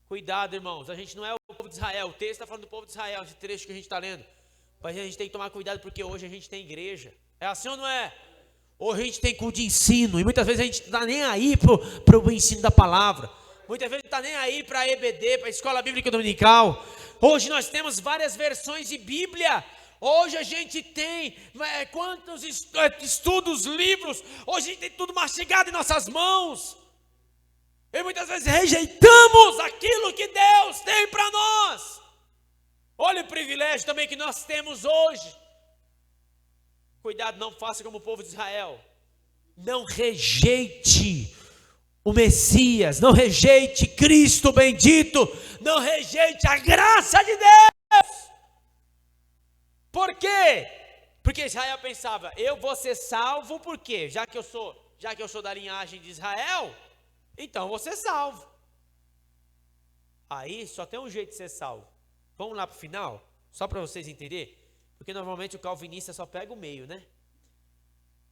Cuidado, irmãos, a gente não é o povo de Israel, o texto está falando do povo de Israel, esse trecho que a gente está lendo, mas a gente tem que tomar cuidado, porque hoje a gente tem igreja, é assim ou não é? Hoje a gente tem culto de ensino, e muitas vezes a gente não está nem aí para o ensino da palavra, muitas vezes não está nem aí para a EBD, para a Escola Bíblica Dominical. Hoje nós temos várias versões de Bíblia. Hoje a gente tem quantos estudos, livros. Hoje a gente tem tudo mastigado em nossas mãos. E muitas vezes rejeitamos aquilo que Deus tem para nós. Olha o privilégio também que nós temos hoje. Cuidado, não faça como o povo de Israel. Não rejeite o Messias, não rejeite Cristo bendito, não rejeite a graça de Deus. Por quê? Porque Israel pensava, eu vou ser salvo, por quê? Já que eu sou da linhagem de Israel, então eu vou ser salvo. Aí só tem um jeito de ser salvo. Vamos lá para o final, só para vocês entenderem, porque normalmente o calvinista só pega o meio, né?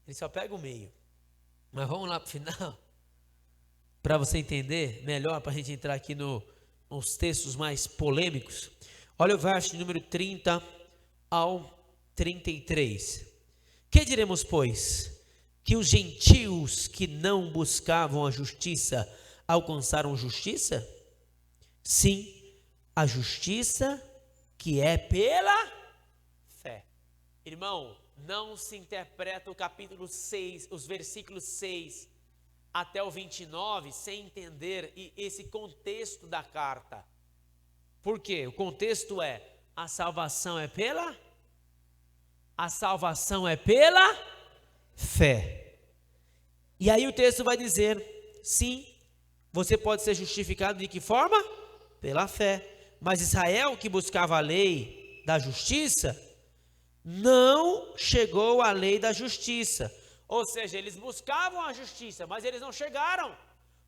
Ele só pega o meio. Mas vamos lá para o final, para você entender melhor, para a gente entrar aqui nos textos mais polêmicos. Olha o verso número 30 ao 33. Que diremos, pois? Que os gentios que não buscavam a justiça alcançaram justiça? Sim, a justiça que é pela fé. Irmão, não se interpreta o capítulo 6, os versículos 6 até o 29, sem entender esse contexto da carta. Por quê? O contexto é: a salvação é pela fé. E aí o texto vai dizer, sim, você pode ser justificado de que forma? Pela fé. Mas Israel, que buscava a lei da justiça, não chegou à lei da justiça. Ou seja, eles buscavam a justiça, mas eles não chegaram.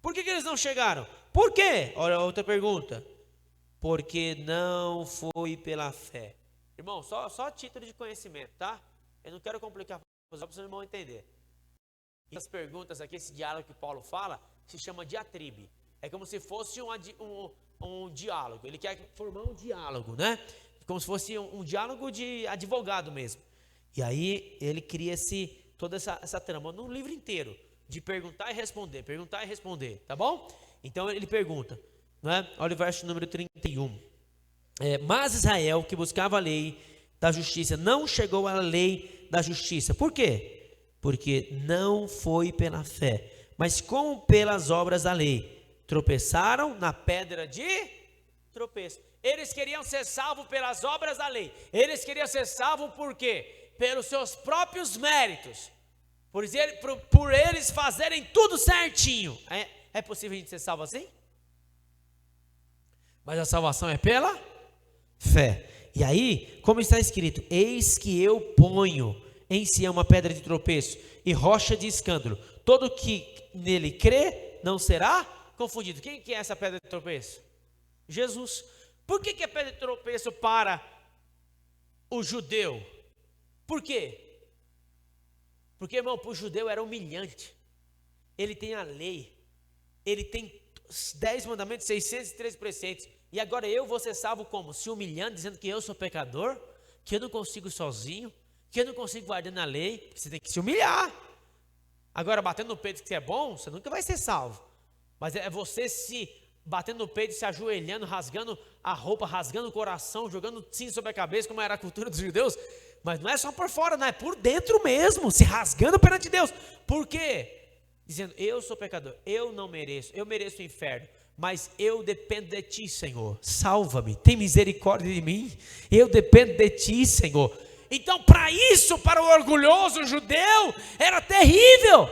Por que eles não chegaram? Por quê? Olha outra pergunta. Porque não foi pela fé. Irmão, só título de conhecimento, tá? Eu não quero complicar para o seu irmão entender. Essas perguntas aqui, esse diálogo que Paulo fala, se chama diatribe. É como se fosse um diálogo. Ele quer formar um diálogo, né? Como se fosse um diálogo de advogado mesmo. E aí ele cria toda essa trama num livro inteiro, de perguntar e responder, tá bom? Então ele pergunta, né? Olha o verso número 31. Mas Israel, que buscava a lei da justiça, não chegou à lei da justiça. Por quê? Porque não foi pela fé, mas como pelas obras da lei. Tropeçaram na pedra de tropeço. Eles queriam ser salvos pelas obras da lei. Eles queriam ser salvos por quê? Pelos seus próprios méritos. Por eles fazerem tudo certinho. É possível a gente ser salvo assim? Mas a salvação é pela fé. E aí, como está escrito, eis que eu ponho em Sião uma pedra de tropeço e rocha de escândalo. Todo que nele crê não será confundido. Quem que é essa pedra de tropeço? Jesus. Por que é pedra de tropeço para o judeu? Por quê? Porque, irmão, para o judeu era humilhante. Ele tem a lei, ele tem 10 mandamentos, 613 preceitos. E agora eu vou ser salvo como? Se humilhando, dizendo que eu sou pecador, que eu não consigo sozinho, que eu não consigo guardar na lei. Você tem que se humilhar. Agora, batendo no peito que você é bom, você nunca vai ser salvo. mas é você se batendo no peito, se ajoelhando, rasgando a roupa, rasgando o coração, jogando cinza sobre a cabeça, como era a cultura dos judeus. Mas não é só por fora, não, é por dentro mesmo, se rasgando perante Deus. Por quê? Dizendo, eu sou pecador, eu não mereço, eu mereço o inferno, mas eu dependo de ti, Senhor. Salva-me, tem misericórdia de mim, eu dependo de ti, Senhor. Então, para isso, para o orgulhoso judeu, era terrível.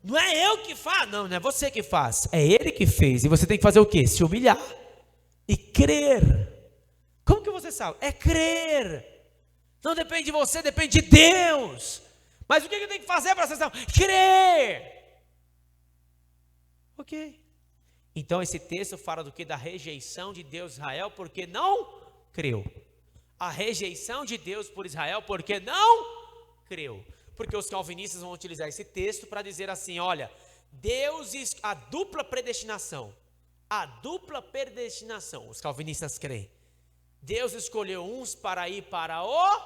Não é eu que faço, não é você que faz, é ele que fez. E você tem que fazer o quê? Se humilhar e crer. Como que você sabe? É crer. Não depende de você, depende de Deus. Mas o que eu tenho que fazer para acessar? Crer. Ok. Então esse texto fala do que? Da rejeição de Deus Israel, porque não creu. A rejeição de Deus por Israel, porque não creu. Porque os calvinistas vão utilizar esse texto para dizer assim, olha, Deus, a dupla predestinação, os calvinistas creem. Deus escolheu uns para ir para o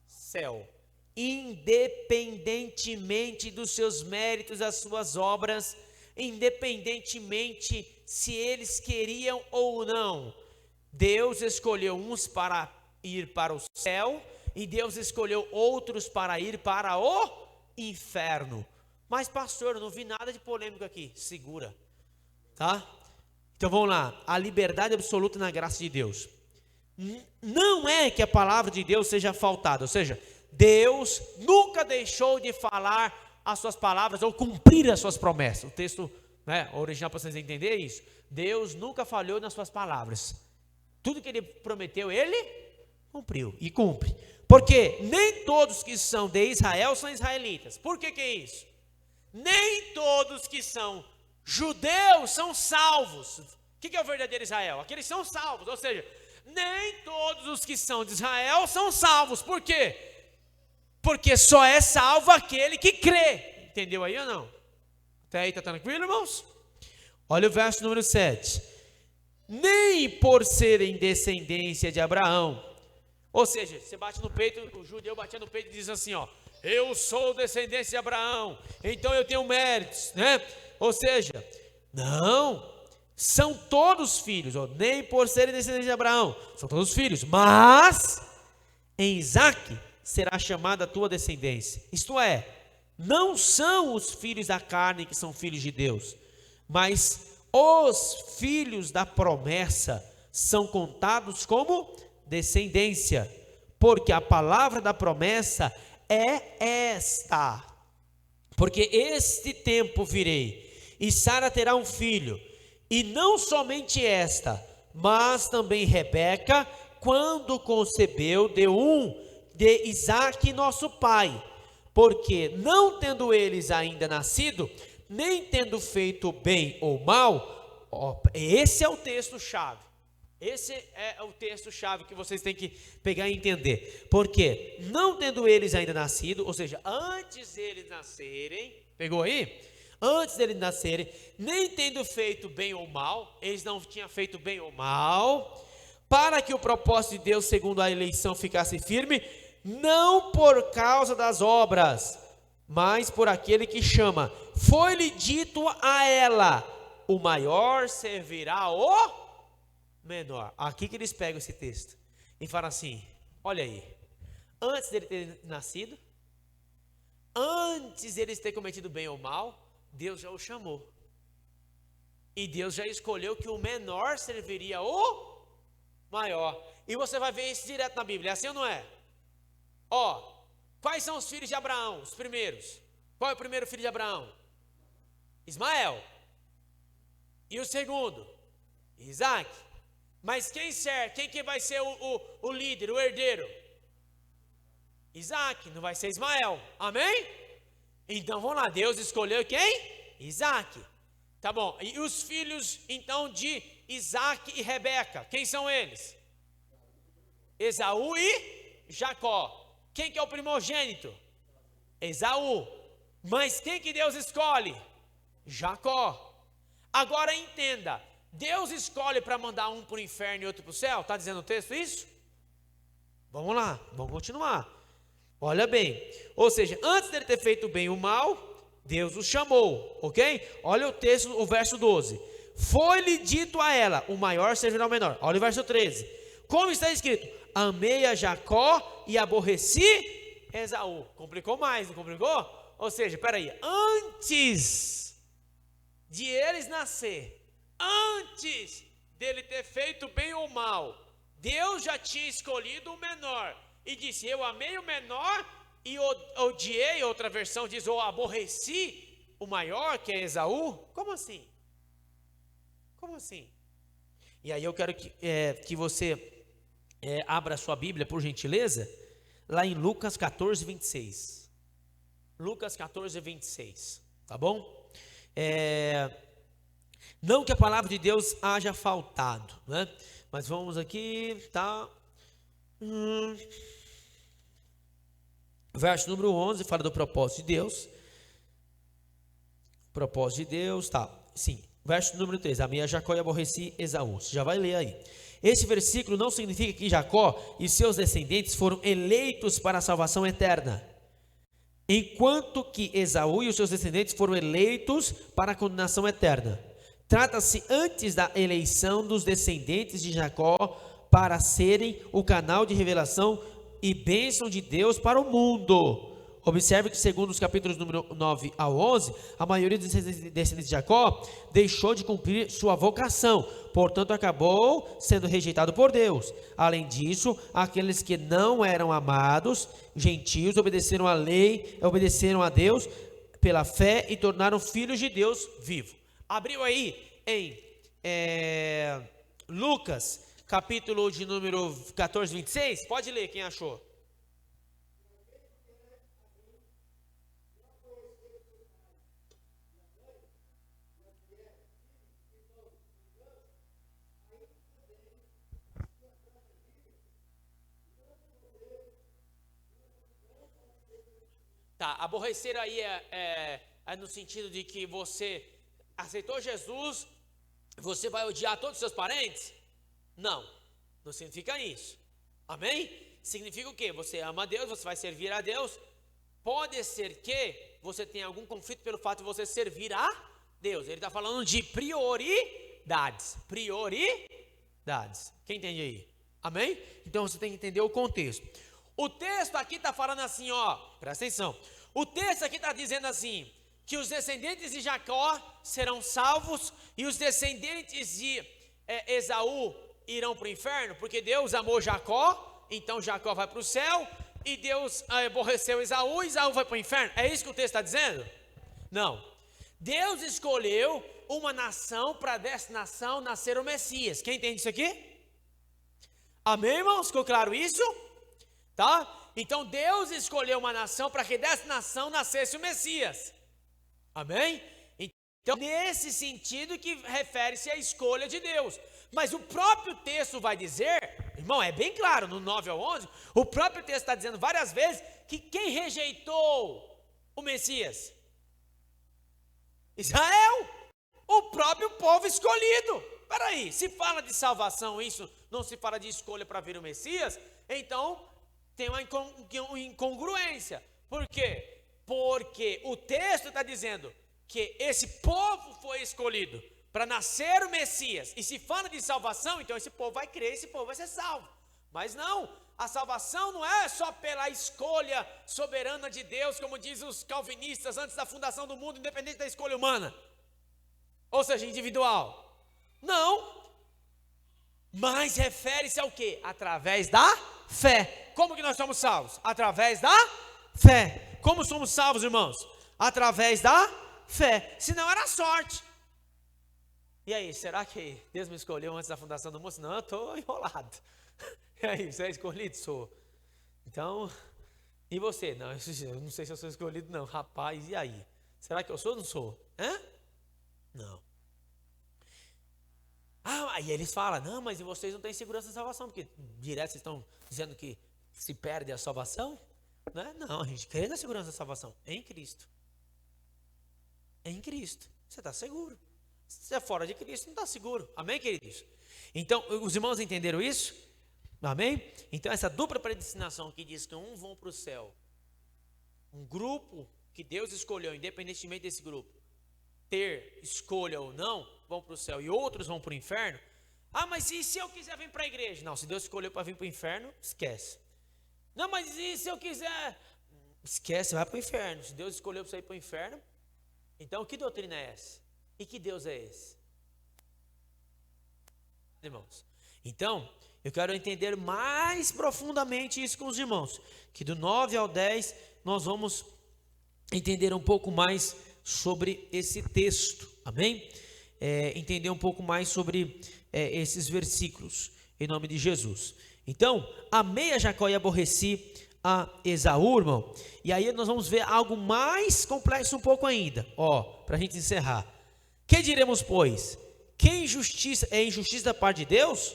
céu, independentemente dos seus méritos, das suas obras, independentemente se eles queriam ou não. Deus escolheu uns para ir para o céu, e Deus escolheu outros para ir para o inferno. Mas pastor, eu não vi nada de polêmico aqui. Segura, tá? Então vamos lá, a liberdade absoluta na graça de Deus. Não é que a palavra de Deus seja faltada, ou seja, Deus nunca deixou de falar as suas palavras ou cumprir as suas promessas. O texto, original, para vocês entenderem isso, Deus nunca falhou nas suas palavras. Tudo que ele prometeu, ele cumpriu e cumpre. Porque nem todos que são de Israel são israelitas. Por que é isso? Nem todos que são judeus são salvos. O que é o verdadeiro Israel? Aqueles são salvos, ou seja, nem todos os que são de Israel são salvos. Por quê? Porque só é salvo aquele que crê. Entendeu aí ou não? Até aí está tranquilo, irmãos? Olha o verso número 7. Nem por serem descendência de Abraão. Ou seja, você bate no peito, o judeu batia no peito e diz assim, ó, eu sou descendência de Abraão, então eu tenho méritos, né? Ou seja, não, são todos filhos, nem por serem descendentes de Abraão, são todos filhos, mas em Isaque será chamada a tua descendência. Isto é, não são os filhos da carne que são filhos de Deus, mas os filhos da promessa são contados como descendência, porque a palavra da promessa é esta: porque este tempo virei, e Sara terá um filho, e não somente esta, mas também Rebeca, quando concebeu, deu de Isaque nosso pai, porque não tendo eles ainda nascido, nem tendo feito bem ou mal, esse é o texto-chave. Esse é o texto-chave que vocês têm que pegar e entender. Porque não tendo eles ainda nascido, ou seja, antes deles nascerem, pegou aí? Antes deles nascerem, nem tendo feito bem ou mal, eles não tinham feito bem ou mal, para que o propósito de Deus, segundo a eleição, ficasse firme, não por causa das obras, mas por aquele que chama. Foi-lhe dito a ela: o maior servirá ao menor. Aqui que eles pegam esse texto e falam assim, olha aí, antes dele ter nascido, antes deles ter cometido bem ou mal, Deus já o chamou, e Deus já escolheu que o menor serviria o maior. E você vai ver isso direto na Bíblia, é assim ou não é? Quais são os filhos de Abraão, os primeiros? Qual é o primeiro filho de Abraão? Ismael. E o segundo? Isaque. Mas quem que vai ser o líder, o herdeiro? Isaque, não vai ser Ismael, amém? Então vamos lá, Deus escolheu quem? Isaque. Tá bom, e os filhos então de Isaque e Rebeca, quem são eles? Esaú e Jacó. Quem que é o primogênito? Esaú. Mas quem que Deus escolhe? Jacó. Agora entenda, Deus escolhe para mandar um para o inferno e outro para o céu? Está dizendo o texto isso? Vamos lá, vamos continuar. Olha bem, ou seja, antes dele ter feito o bem e o mal, Deus os chamou, ok? Olha o texto, o verso 12. Foi-lhe dito a ela, o maior servirá ao menor. Olha o verso 13. Como está escrito? Amei a Jacó e aborreci Esaú. Complicou mais, não complicou? Ou seja, peraí, antes de eles nascer, antes dele ter feito bem ou mal, Deus já tinha escolhido o menor e disse: eu amei o menor e odiei, outra versão diz, ou aborreci o maior, que é Esaú. Como assim? Como assim? E aí eu quero que você abra a sua Bíblia, por gentileza, lá em Lucas 14, 26. Lucas 14, 26, tá bom? Não que a palavra de Deus haja faltado, né? Mas vamos aqui, tá? Verso número 11 fala do propósito de Deus. Propósito de Deus, tá? Sim. Verso número 3, amei a Jacó e aborreci Esaú. Você já vai ler aí. Esse versículo não significa que Jacó e seus descendentes foram eleitos para a salvação eterna, enquanto que Esaú e os seus descendentes foram eleitos para a condenação eterna. Trata-se antes da eleição dos descendentes de Jacó para serem o canal de revelação e bênção de Deus para o mundo. Observe que segundo os capítulos número 9 ao 11, a maioria dos descendentes de Jacó deixou de cumprir sua vocação, portanto acabou sendo rejeitado por Deus. Além disso, aqueles que não eram amados, gentios, obedeceram à lei, obedeceram a Deus pela fé e tornaram filhos de Deus vivo. Abriu aí em Lucas, capítulo de número 14, 26, pode ler quem achou. Tá, aborrecer aí é no sentido de que você aceitou Jesus, você vai odiar todos os seus parentes? Não, não significa isso. Amém? Significa o quê? Você ama a Deus, você vai servir a Deus. Pode ser que você tenha algum conflito pelo fato de você servir a Deus. Ele está falando de prioridades. Prioridades. Quem entende aí? Amém? Então você tem que entender o contexto. O texto aqui está falando assim, ó, presta atenção. O texto aqui está dizendo assim, que os descendentes de Jacó serão salvos e os descendentes de Esaú irão para o inferno, porque Deus amou Jacó, então Jacó vai para o céu, e Deus aborreceu Esaú, e Esaú vai para o inferno. É isso que o texto está dizendo? Não. Deus escolheu uma nação para dessa nação nascer o Messias. Quem entende isso aqui? Amém, irmãos? Ficou claro isso? Tá? Então Deus escolheu uma nação para que dessa nação nascesse o Messias. Amém? Então nesse sentido que refere-se à escolha de Deus. Mas o próprio texto vai dizer, irmão, é bem claro, no 9 ao 11, o próprio texto está dizendo várias vezes que quem rejeitou o Messias? Israel, o próprio povo escolhido. Peraí, se fala de salvação, isso não se fala de escolha para vir o Messias, então tem uma incongruência. Por quê? Porque o texto está dizendo que esse povo foi escolhido para nascer o Messias, e se fala de salvação, então esse povo vai crer, esse povo vai ser salvo. Mas não, a salvação não é só pela escolha soberana de Deus, como diz os calvinistas antes da fundação do mundo, independente da escolha humana, ou seja, individual. Não, mas refere-se ao quê? Através da fé. Como que nós somos salvos? Através da fé. Como somos salvos, irmãos? Através da fé. Senão era sorte. E aí, será que Deus me escolheu antes da fundação do mundo? Não, eu estou enrolado. E aí, você é escolhido? Sou. Então, e você? Não, eu não sei se eu sou escolhido não. Rapaz, e aí? Será que eu sou ou não sou? Hã? Não. Aí eles falam, não, mas vocês não têm segurança da salvação, porque direto vocês estão dizendo que se perde a salvação? Não, a gente crê na segurança da salvação, em Cristo. Em Cristo, você está seguro. Se você é fora de Cristo, não está seguro. Amém, queridos? Então, os irmãos entenderam isso? Amém? Então, essa dupla predestinação que diz que um vão para o céu, um grupo que Deus escolheu, independentemente desse grupo, ter escolha ou não, vão para o céu e outros vão para o inferno. Ah, mas e se eu quiser vir para a igreja? Não, se Deus escolheu para vir para o inferno, esquece. Não, mas e se eu quiser? Esquece, vai para o inferno. Se Deus escolheu para você ir para o inferno, então que doutrina é essa? E que Deus é esse? Irmãos, então, eu quero entender mais profundamente isso com os irmãos, que do 9 ao 10 nós vamos entender um pouco mais sobre esse texto, amém? Entender um pouco mais sobre esses versículos, em nome de Jesus. Então, amei a Jacó e aborreci a Esaú, irmão. E aí nós vamos ver algo mais complexo um pouco ainda, para a gente encerrar. Que diremos, pois? Que injustiça é injustiça da parte de Deus?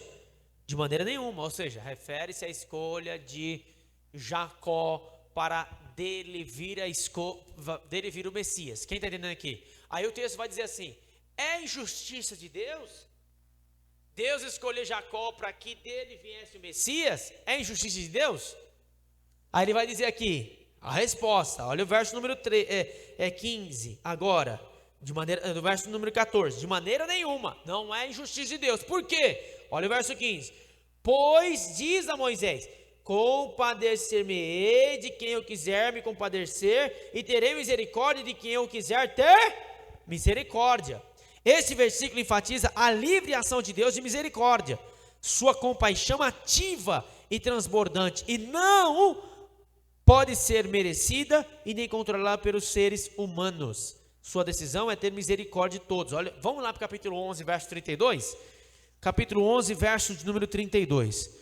De maneira nenhuma, ou seja, refere-se à escolha de Jacó para dele vir o Messias. Quem está entendendo aqui? Aí o texto vai dizer assim: é injustiça de Deus? Deus escolheu Jacó para que dele viesse o Messias? É injustiça de Deus? Aí ele vai dizer aqui a resposta. Olha o verso número 15 agora, do verso número 14. De maneira nenhuma, não é injustiça de Deus. Por quê? Olha o verso 15. Pois diz a Moisés: compadecer-me-ei de quem eu quiser me compadecer, e terei misericórdia de quem eu quiser ter misericórdia. Esse versículo enfatiza a livre ação de Deus de misericórdia, sua compaixão ativa e transbordante, e não pode ser merecida e nem controlada pelos seres humanos. Sua decisão é ter misericórdia de todos. Olha, vamos lá para o capítulo 11, verso 32. Capítulo 11, verso de número 32.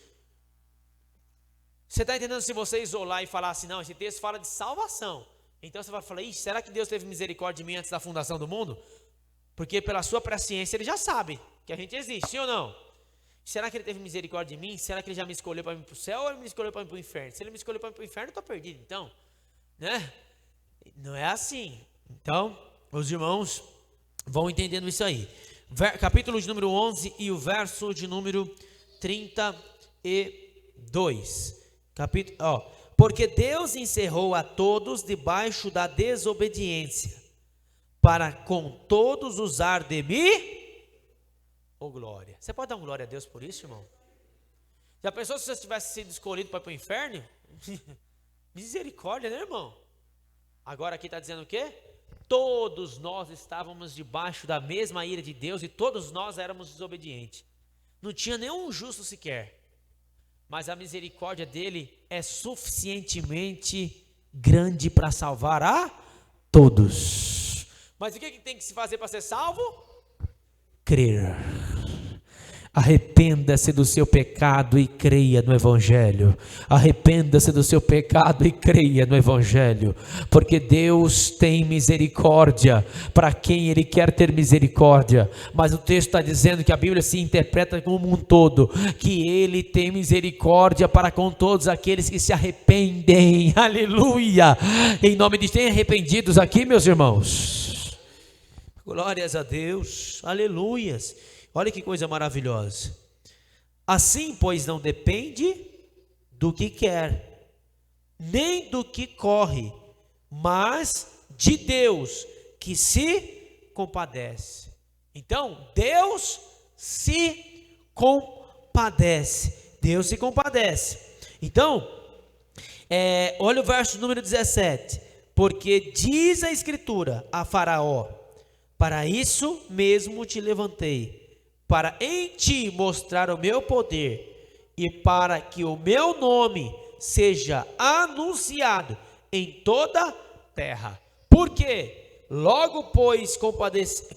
Você está entendendo? Se você isolar e falar assim, não, esse texto fala de salvação, então você vai falar: ixi, será que Deus teve misericórdia de mim antes da fundação do mundo? Porque pela sua presciência ele já sabe que a gente existe, sim ou não? Será que ele teve misericórdia de mim? Será que ele já me escolheu para ir para o céu ou ele me escolheu para ir para o inferno? Se ele me escolheu para ir para o inferno, eu estou perdido, então, né? Não é assim. Então, os irmãos vão entendendo isso aí. Capítulo de número 11 e o verso de número 32. Porque Deus encerrou a todos debaixo da desobediência, para com todos usar de mim, glória. Você pode dar um glória a Deus por isso, irmão? Já pensou se você tivesse sido escolhido para ir para o inferno? Misericórdia, né, irmão? Agora aqui está dizendo o quê? Todos nós estávamos debaixo da mesma ira de Deus e todos nós éramos desobedientes. Não tinha nenhum justo sequer. Mas a misericórdia dele é suficientemente grande para salvar a todos. Mas o que tem que se fazer para ser salvo? Crer. Arrependa-se do seu pecado e creia no Evangelho. Arrependa-se do seu pecado e creia no Evangelho. Porque Deus tem misericórdia para quem Ele quer ter misericórdia. Mas o texto está dizendo que a Bíblia se interpreta como um todo, que Ele tem misericórdia para com todos aqueles que se arrependem. Aleluia! Em nome de tem arrependidos aqui, meus irmãos? Glórias a Deus. Aleluias. Olha que coisa maravilhosa. Assim, pois, não depende do que quer, nem do que corre, mas de Deus, que se compadece. Então, Deus se compadece. Deus se compadece. Então, olha o verso número 17. Porque diz a Escritura a Faraó: para isso mesmo te levantei, para em ti mostrar o meu poder, e para que o meu nome seja anunciado em toda a terra. Porque logo, pois,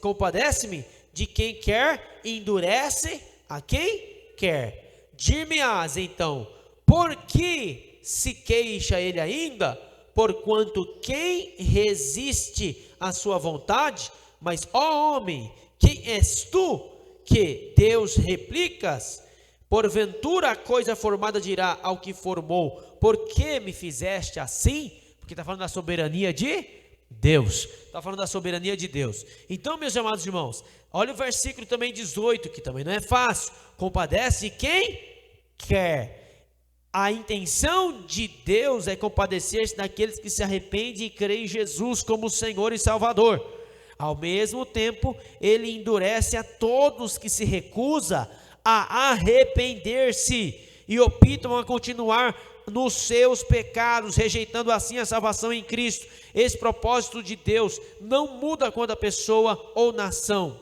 compadece-me de quem quer e endurece a quem quer. Dir-me-ás então: por que se queixa ele ainda? Porquanto quem resiste à sua vontade? Mas, ó homem, quem és tu que Deus replicas? Porventura a coisa formada dirá ao que formou: por que me fizeste assim? Porque está falando da soberania de Deus. Está falando da soberania de Deus. Então, meus amados irmãos, olha o versículo também 18, que também não é fácil. Compadece quem quer. A intenção de Deus é compadecer-se daqueles que se arrependem e creem em Jesus como Senhor e Salvador. Ao mesmo tempo, ele endurece a todos que se recusam a arrepender-se e optam a continuar nos seus pecados, rejeitando assim a salvação em Cristo. Esse propósito de Deus não muda quanto a pessoa ou nação.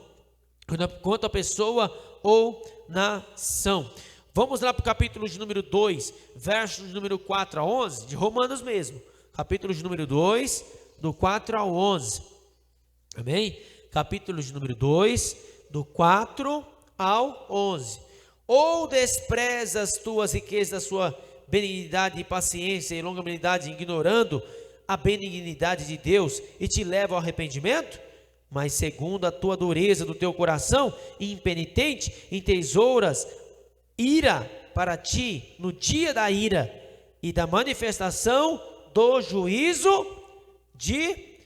Quanto a pessoa ou nação. Vamos lá para o capítulo de número 2, versos de número 4 a 11, de Romanos mesmo. Capítulo de número 2, do 4 ao 11. Amém? Capítulo de número 2, do 4 ao 11. Ou desprezas tuas riquezas, a sua benignidade e paciência e longanimidade, ignorando a benignidade de Deus, e te leva ao arrependimento? Mas segundo a tua dureza do teu coração, impenitente, entesouras ira para ti no dia da ira e da manifestação do juízo de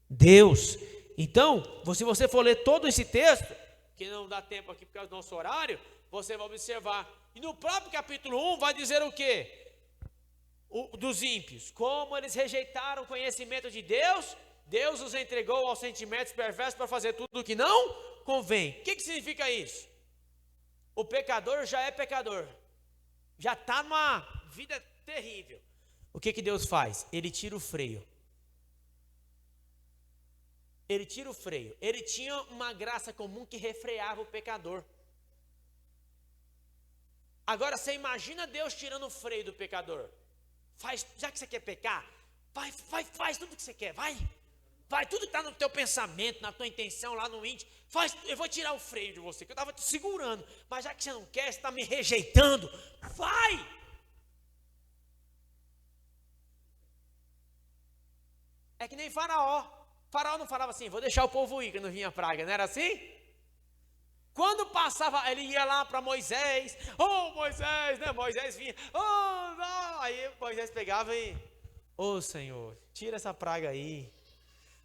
Deus. Então, se você for ler todo esse texto, que não dá tempo aqui por causa do nosso horário, você vai observar. E no próprio capítulo 1 vai dizer o quê? Dos ímpios. Como eles rejeitaram o conhecimento de Deus, Deus os entregou aos sentimentos perversos para fazer tudo o que não convém. O que significa isso? O pecador já é pecador, já está numa vida terrível. O que Deus faz? Ele tira o freio. Ele tira o freio. Ele tinha uma graça comum que refreava o pecador. Agora você imagina Deus tirando o freio do pecador. Já que você quer pecar, faz tudo que você quer, vai tudo que está no teu pensamento, na tua intenção, lá no íntimo, eu vou tirar o freio de você, que eu estava te segurando, mas já que você não quer, você está me rejeitando, vai! É que nem Faraó não falava assim, vou deixar o povo ir, que não vinha praga, não era assim? Quando passava, ele ia lá para Moisés, Moisés, né? Moisés vinha, não. Aí Moisés pegava e, Senhor, tira essa praga aí.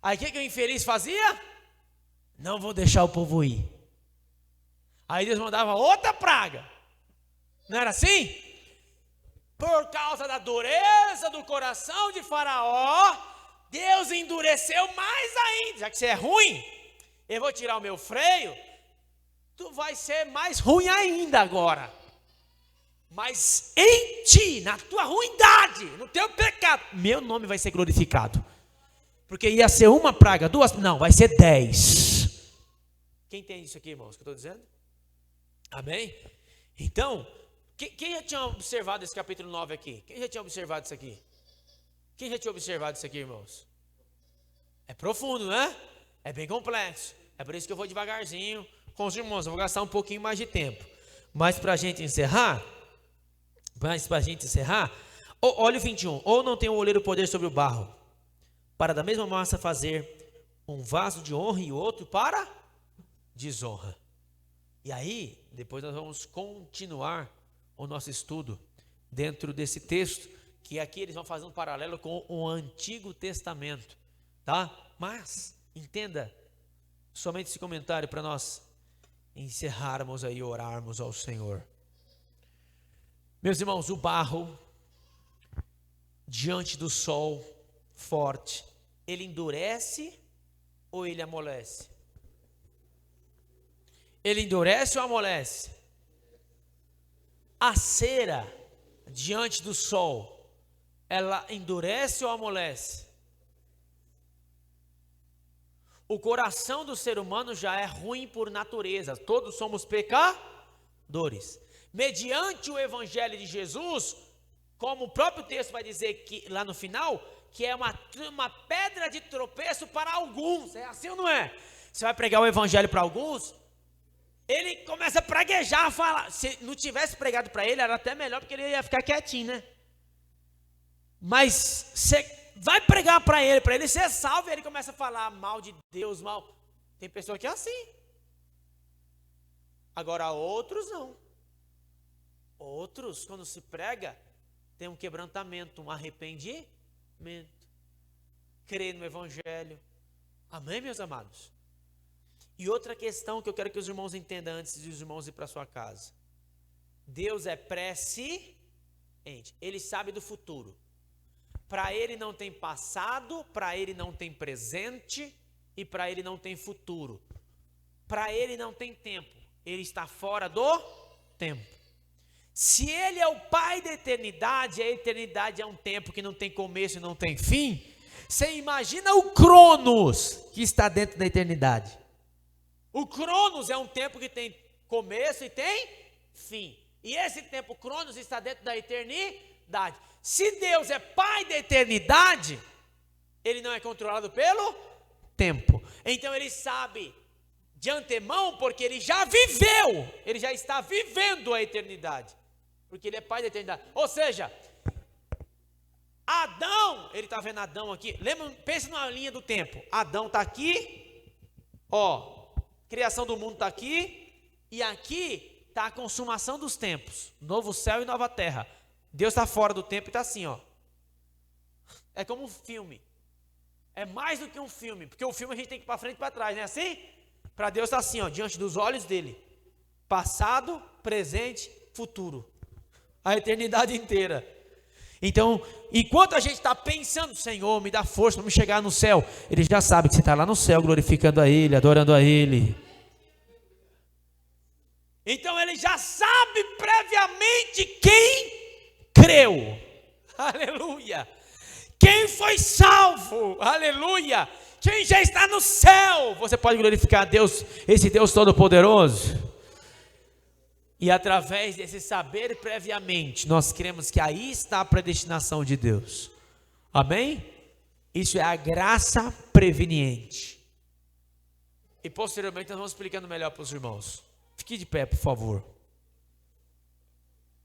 Aí o que o infeliz fazia? Não vou deixar o povo ir. Aí Deus mandava outra praga. Não era assim? Por causa da dureza do coração de Faraó, Deus endureceu mais ainda. Já que você é ruim, eu vou tirar o meu freio, tu vai ser mais ruim ainda agora. Mas em ti, na tua ruindade, no teu pecado, meu nome vai ser glorificado. Porque ia ser uma praga, duas, não, vai ser 10. Quem entende isso aqui, irmãos, que eu estou dizendo? Amém? Então, quem já tinha observado esse capítulo 9 aqui? Quem já tinha observado isso aqui? Quem já tinha observado isso aqui, irmãos? É profundo, né? É bem complexo. É por isso que eu vou devagarzinho com os irmãos. Eu vou gastar um pouquinho mais de tempo. Mas para a gente encerrar, olha o 21. Ou não tem o oleiro poder sobre o barro, para da mesma massa fazer um vaso de honra e outro para desonra. E aí, depois nós vamos continuar o nosso estudo dentro desse texto, que aqui eles vão fazer um paralelo com o Antigo Testamento, tá? Mas, entenda somente esse comentário para nós encerrarmos aí e orarmos ao Senhor. Meus irmãos, o barro diante do sol forte, ele endurece ou ele amolece? Ele endurece ou amolece? A cera diante do sol, ela endurece ou amolece? O coração do ser humano já é ruim por natureza, todos somos pecadores. Mediante o evangelho de Jesus, como o próprio texto vai dizer que lá no final, que é uma pedra de tropeço para alguns, é assim ou não é? Você vai pregar o evangelho para alguns, ele começa a praguejar, falar. Se não tivesse pregado para ele, era até melhor, porque ele ia ficar quietinho, né? Mas você vai pregar para ele ser salvo, e ele começa a falar mal de Deus, mal. Tem pessoa que é assim. Agora outros não. Outros, quando se prega, tem um quebrantamento, um arrependimento, crer no evangelho. Amém, meus amados? E outra questão que eu quero que os irmãos entendam antes de os irmãos ir para sua casa. Deus é prece Ele sabe do futuro. Para ele não tem passado, para ele não tem presente e para ele não tem futuro. Para ele não tem tempo. Ele está fora do tempo. Se ele é o Pai da eternidade, a eternidade é um tempo que não tem começo e não tem fim. Você imagina o Cronos que está dentro da eternidade. O Cronos é um tempo que tem começo e tem fim. E esse tempo Cronos está dentro da eternidade. Se Deus é Pai da eternidade, ele não é controlado pelo tempo. Então ele sabe de antemão, porque ele já viveu, ele já está vivendo a eternidade, porque ele é Pai da eternidade. Ou seja, Adão, ele está vendo Adão aqui, lembra, pensa numa linha do tempo, Adão está aqui, criação do mundo está aqui, e aqui está a consumação dos tempos, novo céu e nova terra. Deus está fora do tempo e está assim, é como um filme, é mais do que um filme, porque o filme a gente tem que ir para frente e para trás, não é assim? Para Deus está assim, diante dos olhos dele, passado, presente, futuro, a eternidade inteira. Então, enquanto a gente está pensando, Senhor, me dá força para me chegar no céu, ele já sabe que você está lá no céu, glorificando a Ele, adorando a Ele. Então ele já sabe previamente quem creu, aleluia, quem foi salvo, aleluia, quem já está no céu. Você pode glorificar a Deus, esse Deus Todo-Poderoso. E através desse saber previamente, nós cremos que aí está a predestinação de Deus. Amém? Isso é a graça preveniente. E posteriormente nós vamos explicando melhor para os irmãos. Fique de pé, por favor.